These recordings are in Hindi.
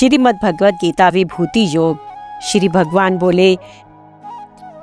श्रीमद् भगवद गीता विभूति योग। श्री भगवान बोले,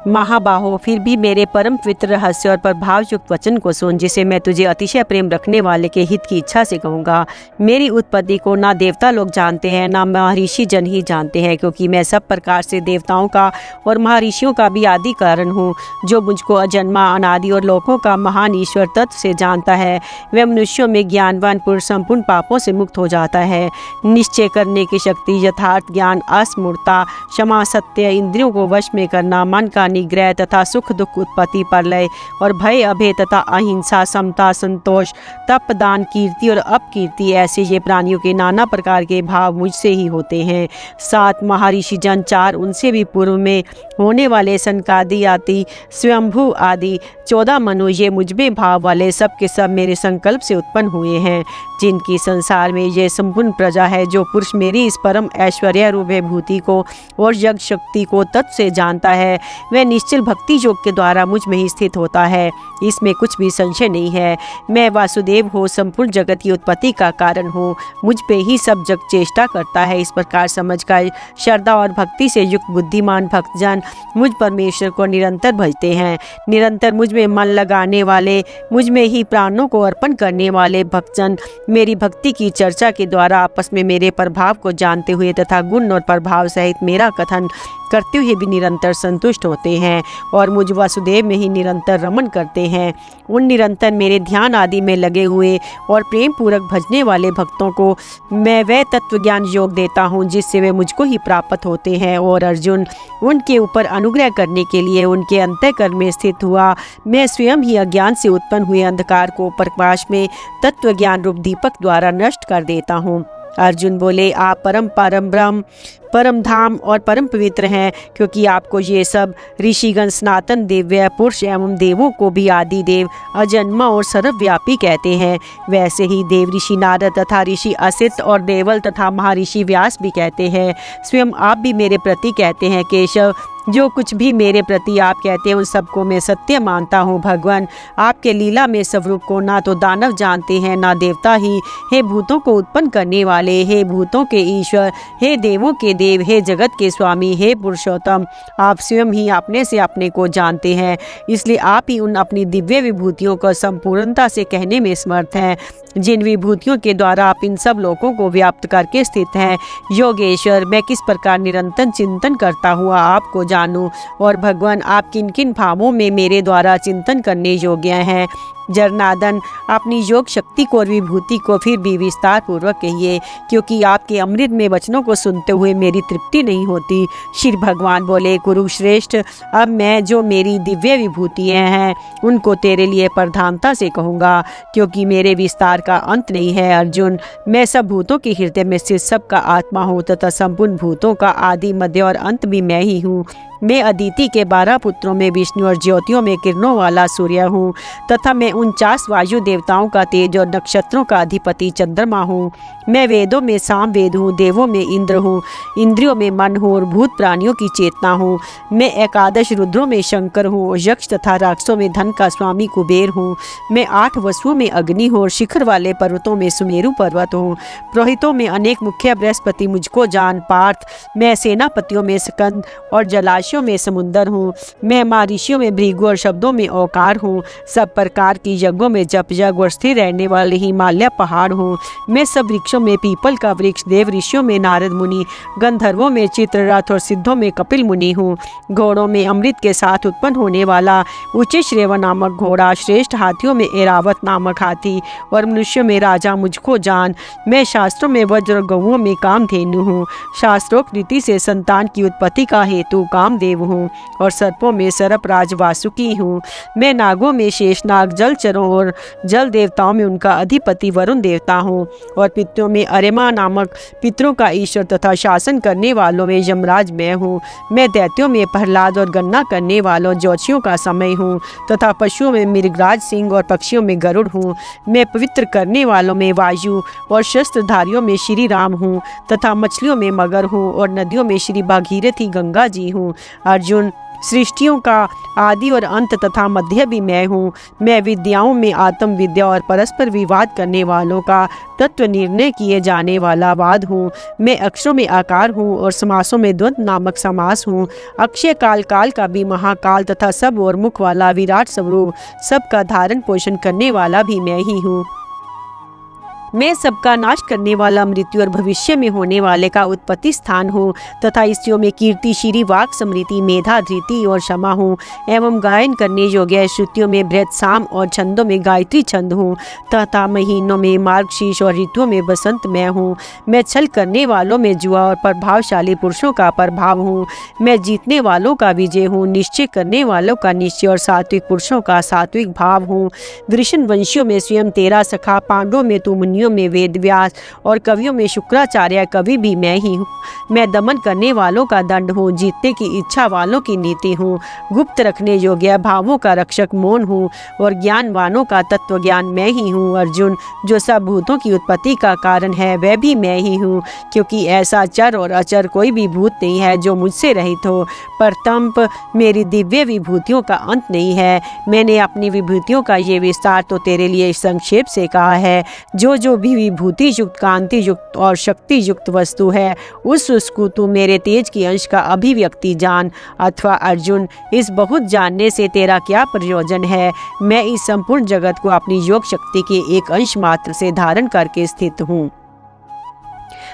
महाबाहो, फिर भी मेरे परम पवित्र रहस्य और प्रभावयुक्त वचन को सुन, जिसे मैं तुझे अतिशय प्रेम रखने वाले के हित की इच्छा से कहूँगा। मेरी उत्पत्ति को ना देवता लोग जानते हैं, ना महर्षि जन ही जानते हैं, क्योंकि मैं सब प्रकार से देवताओं का और महर्षियों का भी आदि कारण हूँ। जो मुझको अजन्मा, अनादि और लोकों का महान ईश्वर तत्व से जानता है, वह मनुष्यों में ज्ञानवान पुरुष संपूर्ण पापों से मुक्त हो जाता है। निश्चय करने की शक्ति, यथार्थ ज्ञान, अस्मूर्ता, क्षमा, सत्य, इंद्रियों को वश में करना, मन का निग्रह तथा सुख दुख, उत्पत्ति, प्रलय और भय, अभय तथा अहिंसा, समता, संतोष, तप, दान, कीर्ति और अपकीर्ति, ऐसे ये प्राणियों के नाना प्रकार के भाव मुझसे ही होते हैं। 7 महर्षि जन, 4 उनसे भी पूर्व में होने वाले सनकादि आदि, स्वयंभू आदि, 14 मनु, ये मुझ में भाव वाले सब के सब मेरे संकल्प से उत्पन्न हुए हैं। जिनकी संसार में ये संपूर्ण प्रजा है, जो पुरुष मेरी इस परम ऐश्वर्य रूप विभूति को और यज्ञ शक्ति को तत्व से जानता है, वह निश्चल भक्ति योग के द्वारा मुझ में ही स्थित होता है। इसमें कुछ भी संशय नहीं है। मैं वासुदेव हो, संपूर्ण जगत की उत्पत्ति का कारण हूँ। मुझ पे ही सब जग चेष्टा करता है। इस प्रकार समझकर श्रद्धा और भक्ति से युक्त बुद्धिमान भक्तजन मुझ परमेश्वर को निरंतर भजते हैं। निरंतर मुझ में मन लगाने वाले, मुझ में ही प्राणों को अर्पण करने वाले भक्तजन मेरी भक्ति की चर्चा के द्वारा आपस में मेरे प्रभाव को जानते हुए तथा गुण और प्रभाव सहित मेरा कथन करते हुए भी निरंतर संतुष्ट होते हैं और मुझ वासुदेव में ही निरंतर रमन करते हैं। उन निरंतर मेरे ध्यान आदि में लगे हुए और प्रेम पूर्वक भजने वाले भक्तों को मैं वह तत्व ज्ञान योग देता हूँ, जिससे वे मुझको ही प्राप्त होते हैं। और अर्जुन, उनके ऊपर अनुग्रह करने के लिए उनके अंतःकरण में स्थित हुआ मैं स्वयं ही अज्ञान से उत्पन्न हुए अंधकार को प्रकाश में तत्व ज्ञान रूप दीपक द्वारा नष्ट कर देता हूँ। अर्जुन बोले, आप परम ब्रह्म, परम धाम और परम पवित्र हैं, क्योंकि आपको ये सब ऋषिगण सनातन दिव्य पुरुष एवं देवों को भी आदि देव, अजन्मा और सर्वव्यापी कहते हैं। वैसे ही देव ऋषि नारद तथा ऋषि असित और देवल तथा महर्षि व्यास भी कहते हैं। स्वयं आप भी मेरे प्रति कहते हैं, केशव, जो कुछ भी मेरे प्रति आप कहते हैं उन सबको मैं सत्य मानता हूँ। भगवान, आपके लीला में स्वरूप को ना तो दानव जानते हैं, ना देवता ही। हे भूतों को उत्पन्न करने वाले, हे भूतों के ईश्वर, हे देवों के देव, हे जगत के स्वामी, हे पुरुषोत्तम, आप स्वयं ही अपने से अपने को जानते हैं। इसलिए आप ही उन अपनी दिव्य विभूतियों को संपूर्णता से कहने में समर्थ हैं, जिन विभूतियों के द्वारा आप इन सब लोगों को व्याप्त करके स्थित हैं। योगेश्वर, मैं किस प्रकार निरंतर चिंतन करता हुआ आपको जानूं, और भगवान, आप किन किन भावों में मेरे द्वारा चिंतन करने योग्य हैं। जरनादन, अपनी योग शक्ति को और विभूति को फिर भी विस्तार पूर्वक कहिए, क्योंकि आपके अमृत में वचनों को सुनते हुए मेरी तृप्ति नहीं होती। श्री भगवान बोले, कुरुश्रेष्ठ, अब मैं जो मेरी दिव्य विभूतियाँ हैं उनको तेरे लिए प्रधानता से कहूँगा, क्योंकि मेरे विस्तार का अंत नहीं है। अर्जुन, मैं सब भूतों के हृदय में स्थित सबका आत्मा हूँ तथा संपूर्ण भूतों का आदि, मध्य और अंत भी मैं ही हूँ। मैं अदिति के 12 पुत्रों में विष्णु और ज्योतियों में किरणों वाला सूर्य हूँ तथा मैं 49 वायु देवताओं का तेज और नक्षत्रों का अधिपति चंद्रमा हूँ। मैं वेदों में साम वेद हूँ, देवों में इंद्र हूँ, इंद्रियों में मन हूँ और भूत प्राणियों की चेतना हूँ। मैं एकादश रुद्रों में शंकर हूँ, यक्ष तथा राक्षसों में धन का स्वामी कुबेर हूँ। मैं 8 वसुओं में अग्नि हूँ और शिखर वाले पर्वतों में सुमेरु पर्वत हूँ। पुरोहितों में अनेक मुख्य बृहस्पति मुझको जान पार्थ। मैं सेनापतियों में स्कंद और जलाशयों में समुंदर हूँ। मैं महर्षियों में भृगु और शब्दों में औकार हूँ। सब प्रकार की यज्ञों में जप यज्ञ और स्थिर रहने वाले हिमालय पहाड़ हूँ। मैं सब वृक्षों में पीपल का वृक्ष, देव ऋषियों में नारद मुनि, गंधर्वों में चित्ररथ और सिद्धों में कपिल मुनि हूँ। घोड़ों में अमृत के साथ उत्पन्न होने वाला ऊंचे श्रेव नामक घोड़ा, श्रेष्ठ हाथियों में एरावत नामक हाथी और मनुष्यों में राजा मुझको जान। मैं शास्त्रों में वज्र और गौओं में कामधेनु हूँ। शास्त्रोक्त रीति से संतान की उत्पत्ति का हेतु कामदेव हूँ और सर्पों में सर्पराज वासुकी हूँ। मैं नागों में शेषनाग, जलचरों और जल देवताओं में उनका अधिपति वरुण देवता हूँ और पितरों में अरिमा नामक पितरों का ईश्वर तथा शासन करने वालों में यमराज मैं हूँ। मैं दैत्यों में प्रहलाद और गणना करने वालों ज्योतिषियों का समय हूँ तथा पशुओं में मृगराज सिंह और पक्षियों में गरुड़ हूँ। मैं पवित्र करने वालों में वायु और शस्त्रधारियों में श्री राम हूँ तथा मछलियों में मगर हूँ और नदियों में श्री भागीरथी गंगा जी हूँ। अर्जुन, सृष्टियों का आदि और अंत तथा मध्य भी मैं हूँ। मैं विद्याओं में आत्म विद्या और परस्पर विवाद करने वालों का तत्व निर्णय किए जाने वाला वाद हूँ। मैं अक्षरों में आकार हूँ और समासों में द्वंद्व नामक समास हूँ। अक्षय काल, काल का भी महाकाल तथा सब और मुख वाला विराट स्वरूप, सबका धारण पोषण करने वाला भी मैं ही हूँ। मैं सबका नाश करने वाला मृत्यु और भविष्य में होने वाले का उत्पत्ति स्थान हूँ तथा स्त्रियों में कीर्ति, श्री, वाक, स्मृति, मेधा, धृति और क्षमा हूँ एवं गायन करने योग्य श्रुतियों में बृहत साम और छंदों में गायत्री छंद हूँ तथा महीनों में मार्गशीर्ष और ऋतुओं में बसंत मैं हूँ। मैं छल करने वालों में जुआ और प्रभावशाली पुरुषों का प्रभाव हूँ। मैं जीतने वालों का विजय हूँ, निश्चय करने वालों का निश्चय और सात्विक पुरुषों का सात्विक भाव हूँ। वृषण वंशियों में स्वयं तेरा सखा, पांडवों में तू, मुनियों में वेद व्यास और कवियों में शुक्राचार्य कवि भी मैं ही हूँ। मैं दमन करने वालों का दंड हूँ, जीतने की इच्छा वालों की नीति हूँ। गुप्त रखने योग्य भावों का रक्षक मौन हूँ और ज्ञानवानों का तत्व ज्ञान मैं ही हूँ। अर्जुन, जो सब भूतों की उत्पत्ति का कारण है वह भी मैं ही हूँ, क्योंकि ऐसा चर और अचर कोई भी भूत नहीं है जो मुझसे रहित हो। परतंप मेरी दिव्य विभूतियों का अंत नहीं है। मैंने अपनी विभूतियों का ये विस्तार तो तेरे लिए संक्षेप से कहा है। जो भी विभूति युक्त, कांति युक्त और शक्ति युक्त वस्तु है उसको तू मेरे तेज की अंश का अभिव्यक्ति जान। अथवा अर्जुन, इस बहुत जानने से तेरा क्या प्रयोजन है? मैं इस संपूर्ण जगत को अपनी योग शक्ति के एक अंश मात्र से धारण करके स्थित हूँ।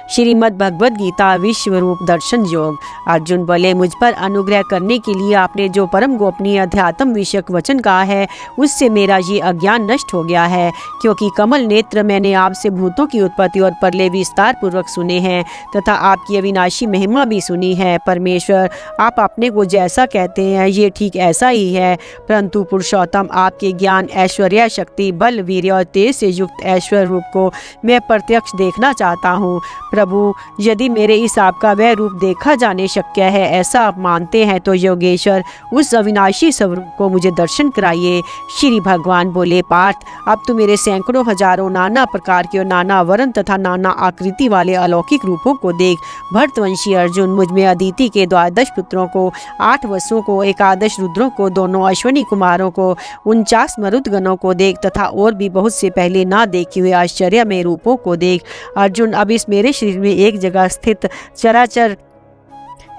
श्रीमद् भगवद गीता विश्व रूप दर्शन योग। अर्जुन बोले, मुझ पर अनुग्रह करने के लिए आपने जो परम गोपनीय अध्यात्म विषयक वचन कहा है उससे मेरा ये अज्ञान नष्ट हो गया है, क्योंकि कमल नेत्र मैंने आपसे भूतों की उत्पत्ति और प्रलय विस्तार पूर्वक सुने हैं तथा आपकी अविनाशी महिमा भी सुनी है। परमेश्वर, आप अपने को जैसा कहते हैं ये ठीक ऐसा ही है, परंतु पुरुषोत्तम, आपके ज्ञान, ऐश्वर्य, शक्ति, बल, वीर्य और तेज से युक्त ऐश्वर्य रूप को मैं प्रत्यक्ष देखना चाहता हूँ। प्रभु, यदि मेरे इस आपका वह रूप देखा जाने शक्य है, ऐसा आप मानते हैं, तो योगेश्वर उस अविनाशी स्वरूप को मुझे दर्शन कराइए। श्री भगवान बोले, पार्थ, अब तो मेरे सैकड़ों हजारों नाना प्रकार के और नाना वर्ण तथा नाना आकृति वाले अलौकिक रूपों को देख। भरतवंशी अर्जुन, मुझ में अदिति के 12 पुत्रों को, 8 वसुओं को, 11 रुद्रों को, दोनों अश्विनी कुमारों को, 49 मरुदगणों को देख तथा और भी बहुत से पहले ना देखे हुए आश्चर्यमय रूपों को देख। अर्जुन, अब इस मेरे शरीर में एक जगह स्थित चराचर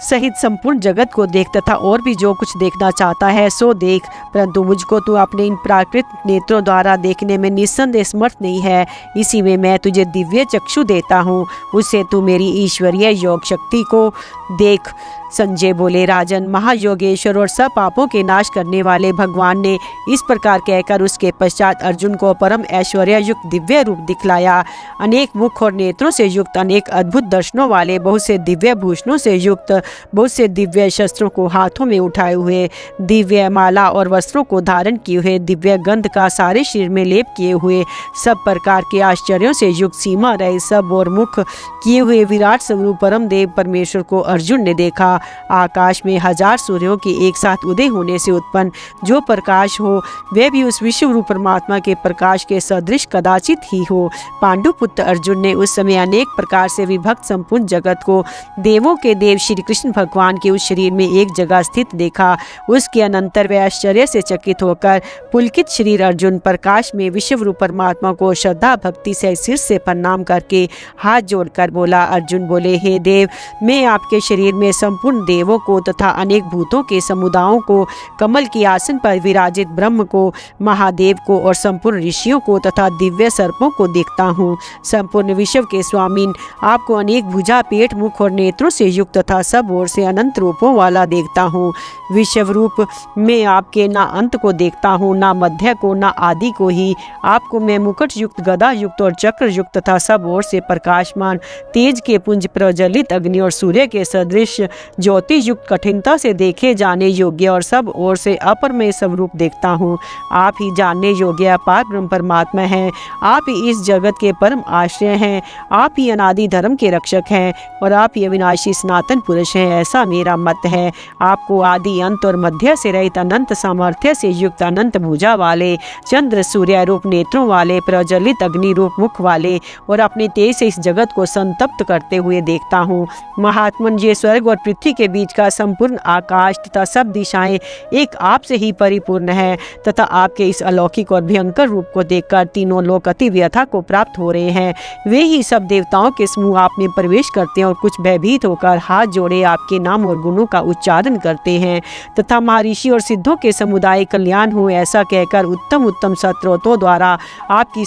सहित संपूर्ण जगत को देख तथा और भी जो कुछ देखना चाहता है सो देख, परंतु मुझको तू अपने इन प्राकृत नेत्रों द्वारा देखने में निस्संदेह समर्थ नहीं है। इसी में मैं तुझे दिव्य चक्षु देता हूँ, उससे तू मेरी ईश्वरीय योग शक्ति को देख। संजय बोले, राजन, महायोगेश्वर और सब पापों के नाश करने वाले भगवान ने इस प्रकार कहकर उसके पश्चात अर्जुन को परम ऐश्वर्य युक्त दिव्य रूप दिखलाया। अनेक मुख और नेत्रों से युक्त, अनेक अद्भुत दर्शनों वाले, बहुत से दिव्य भूषणों से युक्त, बहुत से दिव्य शस्त्रों को हाथों में उठाए हुए, दिव्य माला और वस्त्रों को धारण किए हुए, दिव्य गंध का सारे शरीर में लेप किए हुए, सब प्रकार के आश्चर्यों से युक्त, सीमा रहे सब और मुख किए हुए विराट स्वरूप परम देव परमेश्वर को अर्जुन ने देखा। आकाश में 1000 सूर्यों के एक साथ उदय होने से उत्पन्न जो प्रकाश हो वह भी उस विश्व रूप परमात्मा के प्रकाश के सदृश कदाचित ही हो। पांडुपुत्र अर्जुन ने उस समय अनेक प्रकार से विभक्त संपूर्ण जगत को देवों के देव श्री कृष्ण भगवान के उस शरीर में एक जगह स्थित देखा। उसके अनंतर वह आश्चर्य से चकित होकर पुलकित शरीर अर्जुन प्रकाश में विश्व रूप परमात्मा को श्रद्धा भक्ति से सिर से प्रणाम करके हाथ जोड़कर बोला। अर्जुन बोले, हे देव, मैं आपके शरीर में संपूर्ण देवों को तथा अनेक भूतों के समुदायों को, कमल की आसन पर विराजित ब्रह्म को, महादेव को और संपूर्ण ऋषियों को तथा दिव्य सर्पों को देखता हूँ। संपूर्ण विश्व के स्वामीन, आपको अनेक भुजा, पेट, मुख और नेत्रों से युक्त तथा सब ओर से अनंत रूपों वाला देखता हूँ। विश्व रूप में आपके ना अंत को देखता हूँ, ना मध्य को, ना आदि को ही। आपको मैं मुकुट युक्त, गदा युक्त और चक्र युक्त तथा सब ओर से प्रकाशमान, तेज के पुंज, प्रज्वलित अग्नि और सूर्य के सदृश ज्योति युक्त, कठिनता से देखे जाने योग्य और सब ओर से अपरमय स्वरूप देखता हूँ। आप ही जानने योग्य अपार ब्रह्म परमात्मा हैं। आप ही इस जगत के परम आश्रय हैं। आप ही अनादि धर्म के रक्षक हैं और आप ही अविनाशी सनातन पुरुष हैं, ऐसा मेरा मत है। आपको आदि अंत और मध्य से रहित अनंत सामर्थ्य से युक्त अनंत भुजा वाले, चंद्र सूर्य रूप नेत्रों वाले, प्रज्वलित अग्नि रूप मुख वाले और अपने तेज से इस जगत को संतप्त करते हुए देखता हूँ। महात्मन, ये स्वर्ग और पृथ्वी के बीच का संपूर्ण आकाश तथा सब दिशाएं एक आप से ही परिपूर्ण है तथा आपके इस अलौकिक और भयंकर रूप को देखकर तीनों लोग अति व्यथा को प्राप्त हो रहे हैं। वे ही सब देवताओं के समूह आप में प्रवेश करते हैं और कुछ भयभीत होकर हाथ जोड़े आपके नाम और गुणों का उच्चारण करते हैं तथा महर्षि और सिद्धों के समुदाय कल्याण हो ऐसा कहकर उत्तम उत्तम स्तोत्रों द्वारा आपकी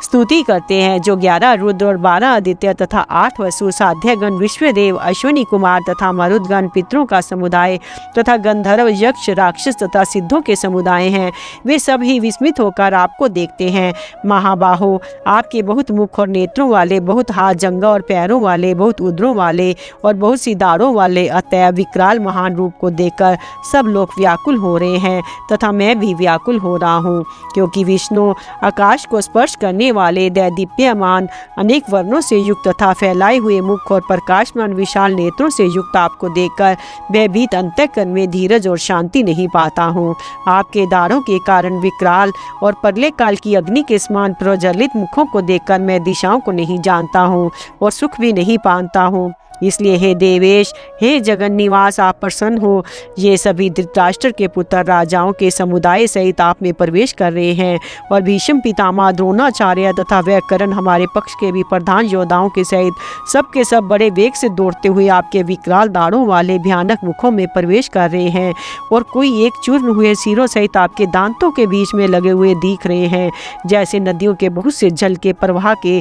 स्तुति करते हैं। जो 11 रुद्र और 12 आदित्य तथा 8 वसु, साध्यगण, विश्वदेव, अश्विनी कुमार तथा मरुदगण, पितरों का समुदाय तथा गंधर्व, यक्ष, राक्षस तथा सिद्धों के समुदाय हैं, वे सब ही विस्मित होकर आपको देखते हैं। महाबाहो, आपके बहुत मुख और नेत्रों वाले, बहुत हाथ, जंघा और पैरों वाले, बहुत उदरों वाले और बहुत सी दाढ़ों वाले अतः विकराल महान रूप को देखकर सब लोग व्याकुल हो रहे हैं तथा मैं भी व्याकुल हो रहा हूँ, क्योंकि विष्णु आकाश को स्पर्श करने वाले दैदीप्यमान अनेक वर्णों से युक्त तथा फैलाए हुए मुख और प्रकाशमान विशाल नेत्रों से युक्त आपको देखकर भयभीत अंतःकरण में धीरज और शांति नहीं पाता हूँ। आपके दाढ़ों के कारण विकराल और प्रलय काल की अग्नि के समान प्रज्वलित मुखों को देखकर मैं दिशाओं को नहीं जानता हूँ और सुख भी नहीं पाता हूँ। इसलिए हे देवेश, हे जगन निवास, आप प्रसन्न हो। ये सभी धृतराष्ट्र के पुत्र राजाओं के समुदाय सहित आप में प्रवेश कर रहे हैं और भीष्म पितामह, द्रोणाचार्य तथा व्याकरण हमारे पक्ष के भी प्रधान योद्धाओं के सहित सबके सब बड़े वेग से दौड़ते हुए आपके विकराल दाढ़ों वाले भयानक मुखों में प्रवेश कर रहे हैं और कोई एक चूर्ण हुए सिरों सहित आपके दांतों के बीच में लगे हुए दिख रहे हैं। जैसे नदियों के बहुत से जल के प्रवाह के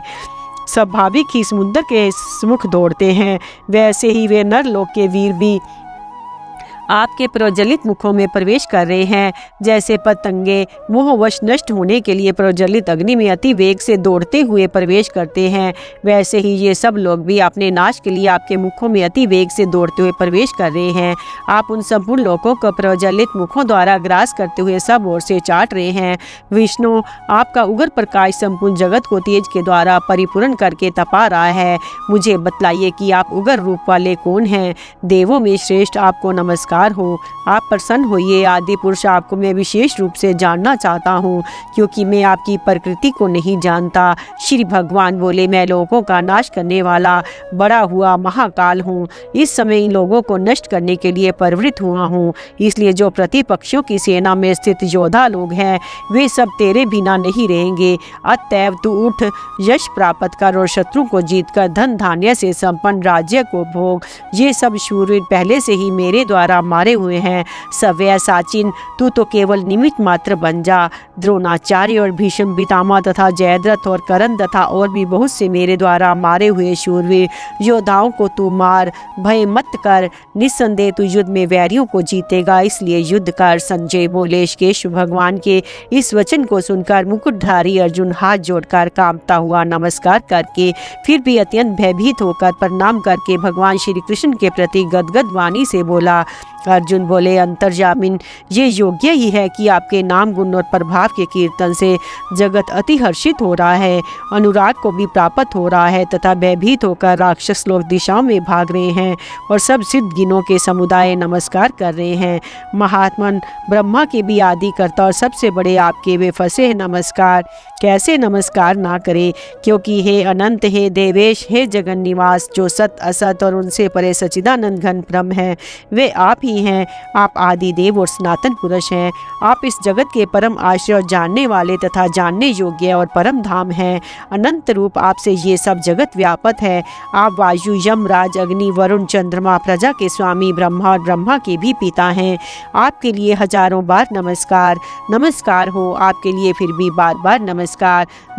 स्वाभाविक ही समुद्र के मुख दौड़ते हैं, वैसे ही वे नरलोक के वीर भी आपके प्रज्वलित मुखों में प्रवेश कर रहे हैं। जैसे पतंगे मोहवश नष्ट होने के लिए प्रज्वलित अग्नि में अति वेग से दौड़ते हुए प्रवेश करते हैं, वैसे ही ये सब लोग भी अपने नाश के लिए आपके मुखों में अति वेग से दौड़ते हुए प्रवेश कर रहे हैं। आप उन संपूर्ण लोगों को प्रज्वलित मुखों द्वारा ग्रास करते हुए सब ओर से चाट रहे हैं। विष्णु, आपका उग्र प्रकाश संपूर्ण जगत को तेज के द्वारा परिपूर्ण करके तपा रहा है। मुझे बतलाइए कि आप उग्र रूप वाले कौन हैं? देवों में श्रेष्ठ, आपको नमस्कार हो। आप प्रसन्न होइए। आदि पुरुष, आपको मैं विशेष रूप से जानना चाहता हूँ, क्योंकि मैं आपकी प्रकृति को नहीं जानता। श्री भगवान बोले, मैं लोगों का नाश करने वाला बड़ा हुआ महाकाल हूँ। इस समय इन लोगों को नष्ट करने के लिए प्रवृत्त हुआ हूँ। इसलिए जो प्रतिपक्षियों की सेना में स्थित योद्धा लोग हैं, वे सब तेरे बिना नहीं रहेंगे। अतएव तू उठ, यश प्राप्त कर और शत्रु को जीतकर धन धान्य से संपन्न राज्य को भोग। ये सब शूरवीर पहले से ही मेरे द्वारा मारे हुए हैं। सव्य साचिन, तू तो केवल निमित्त मात्र बन जा। द्रोणाचार्य और भीष्म पितामह तथा जयद्रथ और कर्ण तथा और भी बहुत से मेरे द्वारा मारे हुए शूरवीर योद्धाओं को तू मार, भय मत कर। निस्संदेह तू युद्ध में वैरियों को जीतेगा, इसलिए युद्ध कर। संजय बोले। केशव भगवान के इस वचन को सुनकर मुकुटधारी अर्जुन हाथ जोड़कर कांपता हुआ नमस्कार करके फिर भी अत्यंत भयभीत होकर प्रणाम करके भगवान श्री कृष्ण के प्रति गदगद वाणी से बोला। अर्जुन बोले, अंतर्यामिन, ये योग्य ही है कि आपके नाम गुण और प्रभाव के कीर्तन से जगत अति हर्षित हो रहा है, अनुराग को भी प्राप्त हो रहा है तथा भयभीत होकर राक्षस लोग दिशाओं में भाग रहे हैं और सब सिद्ध गिनों के समुदाय नमस्कार कर रहे हैं। महात्मन, ब्रह्मा के भी आदि करता और सबसे बड़े आपके वे फंसे हैं नमस्कार। कैसे नमस्कार ना करे, क्योंकि हे अनंत, हे देवेश, हे जगन निवास, जो सत असत और उनसे परे सच्चिदानंद घन ब्रह्म है, वे आप ही हैं। आप आदि देव और सनातन पुरुष हैं। आप इस जगत के परम आश्रय और जानने वाले तथा जानने योग्य और परम धाम हैं। अनंत रूप आपसे ये सब जगत व्यापक है। आप वायु, यम, राज, अग्नि, वरुण, चंद्रमा, प्रजा के स्वामी ब्रह्मा और ब्रह्मा के भी पिता हैं। आपके लिए हजारों बार नमस्कार। नमस्कार हो आपके लिए फिर भी बार बार नमस्कार।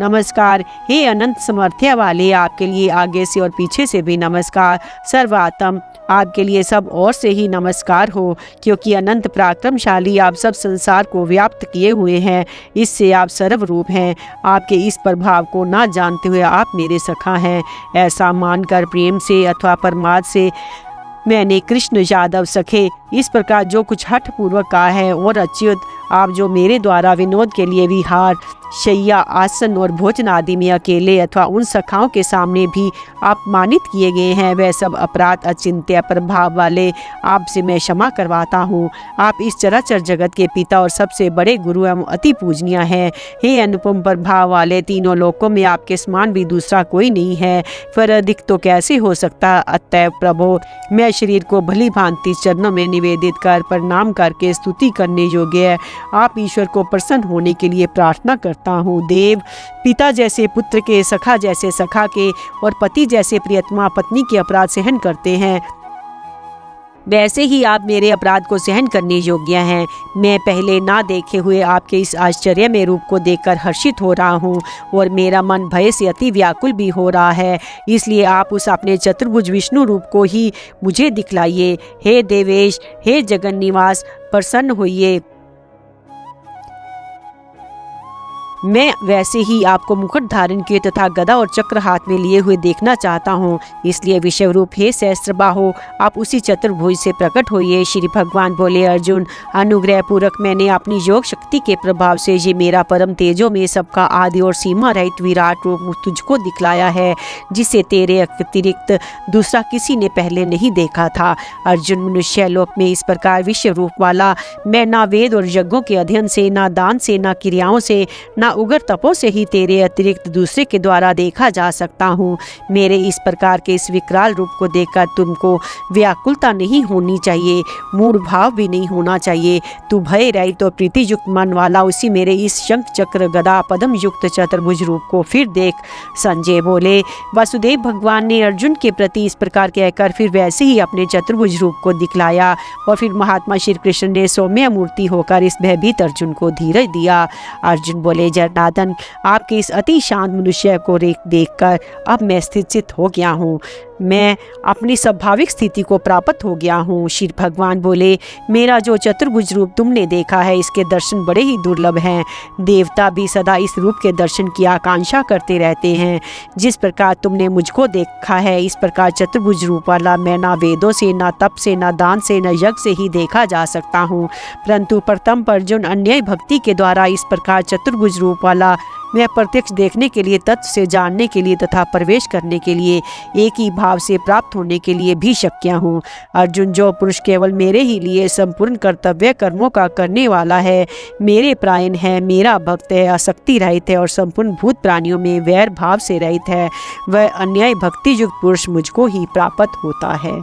नमस्कार हे अनंत समर्थ्य वाले, आपके लिए आगे से और पीछे से भी नमस्कार। सर्वात्म, आपके लिए सब ओर से ही नमस्कार हो, क्योंकि अनंत पराक्रमशाली आप सब संसार को व्याप्त किए हुए हैं। इससे आप सर्वरूप हैं। आपके इस प्रभाव को ना जानते हुए आप मेरे सखा हैं, ऐसा मानकर प्रेम से अथवा प्रमाद से मैंने कृष्ण यादव सखे इस प्रकार जो कुछ हठ पूर्वक कहा है। और अच्युत, आप जो मेरे द्वारा विनोद के लिए विहार शैया, आसन और भोजन आदि में अकेले अथवा उन सखाओं के सामने भी अपमानित किए गए हैं, वह सब अपराध अचिंत्य प्रभाव वाले आपसे मैं क्षमा करवाता हूँ। आप इस चराचर जगत के पिता और सबसे बड़े गुरु एवं अति पूजनीय हैं। हे अनुपम प्रभाव वाले, तीनों लोकों में आपके समान भी दूसरा कोई नहीं है, फिर अधिक तो कैसे हो सकता। अतएव प्रभु, मैं शरीर को भली भांति चरणों में निवेदित कर प्रणाम करके स्तुति करने योग्य है आप ईश्वर को प्रसन्न होने के लिए प्रार्थना करता हूँ। देव, पिता जैसे पुत्र के, सखा जैसे सखा के और पति जैसे प्रियतमा पत्नी के अपराध सहन करते हैं, वैसे ही आप मेरे अपराध को सहन करने योग्य हैं। मैं पहले ना देखे हुए आपके इस आश्चर्यमय रूप को देखकर हर्षित हो रहा हूँ और मेरा मन भय से अति व्याकुल भी हो रहा है, इसलिए आप उस अपने चतुर्भुज विष्णु रूप को ही मुझे दिखलाइए। हे देवेश, हे जगन निवास, प्रसन्न होइए। मैं वैसे ही आपको मुकुट धारण किए तथा गदा और चक्र हाथ में लिए हुए देखना चाहता हूँ, इसलिए विश्व रूप हे सहस्त्रबाहो, आप उसी चतुर्भुज से प्रकट होइए। श्री भगवान बोले, अर्जुन, अनुग्रह पूर्वक मैंने अपनी योग शक्ति के प्रभाव से ये मेरा परम तेजो में सबका आदि और सीमा रहित विराट रूप तुझको दिखलाया है, जिसे तेरे अतिरिक्त दूसरा किसी ने पहले नहीं देखा था। अर्जुन, मनुष्य लोक में इस प्रकार विश्व रूप वाला मैं ना वेद और यज्ञों के अध्ययन से, ना दान से, ना क्रियाओं से, ना उग्र तपों से ही तेरे अतिरिक्त दूसरे के द्वारा देखा जा सकता हूँ। मेरे इस प्रकार के इस विकराल रूप को देखकर तुमको व्याकुलता नहीं होनी चाहिए, मूढ़ भाव भी नहीं होना चाहिए। तू भय रहित और प्रीति युक्त मन वाला उसी मेरे इस शंख चक्र गदा पद्म युक्त चतुर्भुज रूप को फिर देख। संजय बोले, वासुदेव भगवान ने अर्जुन के प्रति इस प्रकार कहकर फिर वैसे ही अपने चतुर्भुज रूप को दिखलाया और फिर महात्मा श्री कृष्ण ने सौम्य मूर्ति होकर इस भयभीत अर्जुन को धीरज दिया। अर्जुन बोले, जनार्दन, आपके इस अति शांत मनुष्य को देखकर अब मैं स्थित हो गया हूँ, मैं अपनी स्वाभाविक स्थिति को प्राप्त हो गया हूँ। श्री भगवान बोले, मेरा जो चतुर्भुज रूप तुमने देखा है, इसके दर्शन बड़े ही दुर्लभ हैं। देवता भी सदा इस रूप के दर्शन की आकांक्षा करते रहते हैं। जिस प्रकार तुमने मुझको देखा है, इस प्रकार चतुर्भुज रूप वाला मैं ना वेदों से, ना तप से, ना दान से, न यज्ञ से ही देखा जा सकता हूँ, परंतु प्रथम अर्जुन अन्याय भक्ति के द्वारा इस प्रकार चतुर्भुज रूप वाला मैं प्रत्यक्ष देखने के लिए, तत्व से जानने के लिए तथा प्रवेश करने के लिए, एक ही भाव से प्राप्त होने के लिए भी शक्य हूँ। अर्जुन, जो पुरुष केवल मेरे ही लिए संपूर्ण कर्तव्य कर्मों का करने वाला है, मेरे प्रायण है, मेरा भक्त है, आसक्ति रहित है और संपूर्ण भूत प्राणियों में वैर भाव से रहित है, वह अन्याय भक्ति युक्त पुरुष मुझको ही प्राप्त होता है।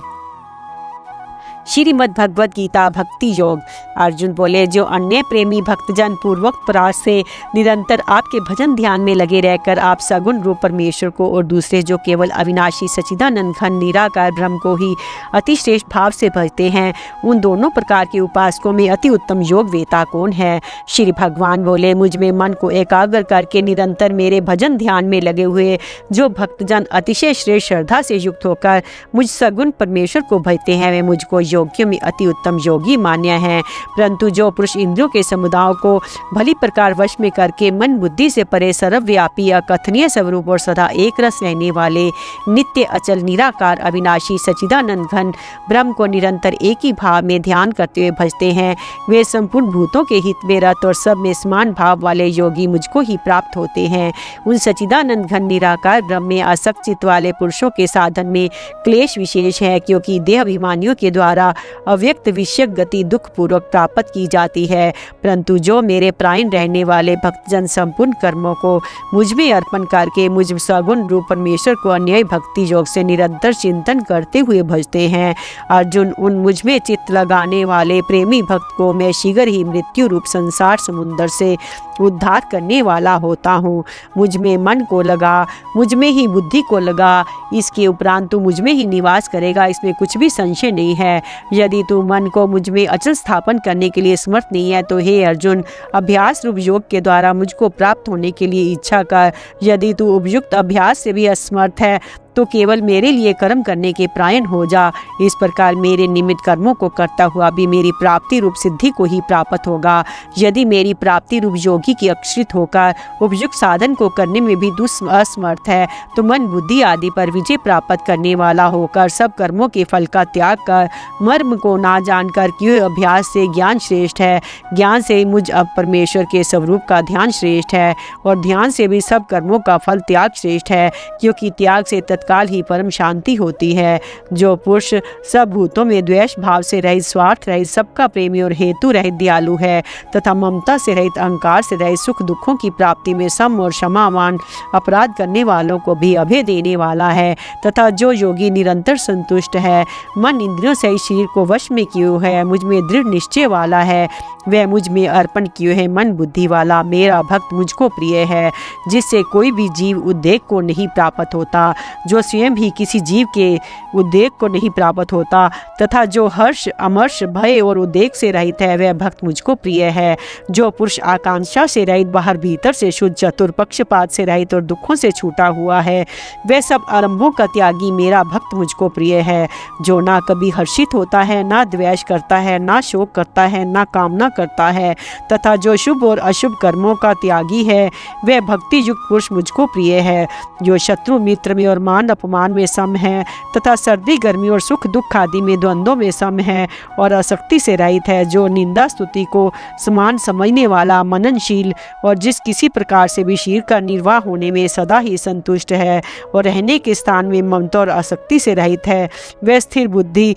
श्रीमद् भगवद गीता भक्ति योग। अर्जुन बोले, जो अन्य प्रेमी भक्तजन पूर्वोक्त प्रयास से निरंतर आपके भजन ध्यान में लगे रहकर आप सगुण रूप परमेश्वर को और दूसरे जो केवल अविनाशी सच्चिदानंद घन निराकार ब्रह्म को ही अतिश्रेष्ठ भाव से भजते हैं, उन दोनों प्रकार के उपासकों में अति उत्तम योग वेता कौन है। श्री भगवान बोले, मुझ में मन को एकाग्र करके निरंतर मेरे भजन ध्यान में लगे हुए जो भक्तजन अतिशय श्रेष्ठ श्रद्धा से युक्त होकर मुझ सगुण परमेश्वर को भजते हैं, वे मुझको योग्यों में अति उत्तम योगी मान्य हैं। परंतु जो पुरुष इंद्रियों के समुदायों को भली प्रकार वश में करके मन बुद्धि से परे सर्वव्यापी अकथनीय स्वरूप और सदा एक रस रहने वाले नित्य अचल निराकार अविनाशी सच्चिदानंद घन ब्रह्म को निरंतर एक ही भाव में ध्यान करते हुए भजते हैं, वे संपूर्ण भूतों के हित में रत और सब में समान भाव वाले योगी मुझको ही प्राप्त होते हैं। उन सच्चिदानंद घन निराकार ब्रह्म में आसक्त चित्त वाले पुरुषों के साधन में क्लेश विशेष है, क्योंकि देह अभिमानियों के द्वारा अव्यक्त विषयक गति दुख पूर्वक प्राप्त की जाती है। परंतु जो मेरे प्रायण रहने वाले भक्तजन संपूर्ण कर्मों को मुझ में अर्पण करके मुझ सगुण रूप परमेश्वर को अन्याय भक्ति योग से निरंतर चिंतन करते हुए भजते हैं, अर्जुन, उन मुझ में चित्त लगाने वाले प्रेमी भक्त को मैं शीघ्र ही मृत्यु रूप संसार समुद्र से उद्धार करने वाला होता हूँ। मुझ में मन को लगा, मुझ में ही बुद्धि को लगा, इसके उपरांत तू मुझ में ही निवास करेगा, इसमें कुछ भी संशय नहीं है। यदि तू मन को मुझ में अचल स्थापन करने के लिए समर्थ नहीं है तो हे अर्जुन, अभ्यास रूप योग के द्वारा मुझको प्राप्त होने के लिए इच्छा कर। यदि तू उपयुक्त अभ्यास से भी असमर्थ है तो केवल मेरे लिए कर्म करने के प्रायण हो जा। इस प्रकार मेरे निमित्त कर्मों को करता हुआ भी मेरी प्राप्ति रूप सिद्धि को ही प्राप्त होगा। यदि मेरी प्राप्ति रूप योगी की अक्षरित होकर उपयुक्त साधन को करने में भी असमर्थ है, तो मन बुद्धि आदि पर विजय प्राप्त करने वाला होकर सब कर्मों के फल का त्याग कर मर्म को ना जानकर किए अभ्यास से ज्ञान श्रेष्ठ है। ज्ञान से मुझ अब परमेश्वर के स्वरूप का ध्यान श्रेष्ठ है, और ध्यान से भी सब कर्मों का फल त्याग श्रेष्ठ है, क्योंकि त्याग से तत्काल ही परम शांति होती है। जो पुरुष सब भूतों में द्वेष भाव से रहित, स्वार्थ रहित, सबका प्रेमी और हेतु रहित दयालु है, तथा ममता से रहित, अहंकार से रहित, सुख दुखों की प्राप्ति में सम और क्षमावान, अपराध करने वालों को भी अभय देने वाला है, तथा जो योगी निरंतर संतुष्ट है, मन इंद्रियों से शरीर को वश में किए है, मुझ में दृढ़ निश्चय वाला है, वह मुझ में अर्पण किए है मन बुद्धि वाला मेरा भक्त मुझको प्रिय है, जिससे कोई भी जीव उद्वेग को नहीं प्राप्त होता, जो स्वयं भी किसी जीव के उद्वेग को नहीं प्राप्त होता, तथा जो हर्ष, अमर्ष, भय और उद्वेग से रहित है, वह भक्त मुझको प्रिय है। जो पुरुष आकांक्षा से रहित, बाहर भीतर से शुद्ध, चतुर, पक्षपात से रहित और दुखों से छूटा हुआ है, वह सब आरंभों का त्यागी मेरा भक्त मुझको प्रिय है। जो ना कभी हर्षित होता है, ना द्वेष करता है, ना शोक करता है, ना कामना करता है, तथा जो शुभ और अशुभ कर्मों का त्यागी है, वह भक्ति युक्त पुरुष मुझको प्रिय है। जो शत्रु मित्र में और मान अपमान में सम है, तथा सर्दी गर्मी और सुख दुख आदि में द्वंद्वों में सम है और आसक्ति से रहित है, जो निंदा स्तुति को समान समझने वाला, मननशील और जिस किसी प्रकार से भी शरीर का निर्वाह होने में सदा ही संतुष्ट है और रहने के स्थान में ममता और आसक्ति से रहित है, वह स्थिर बुद्धि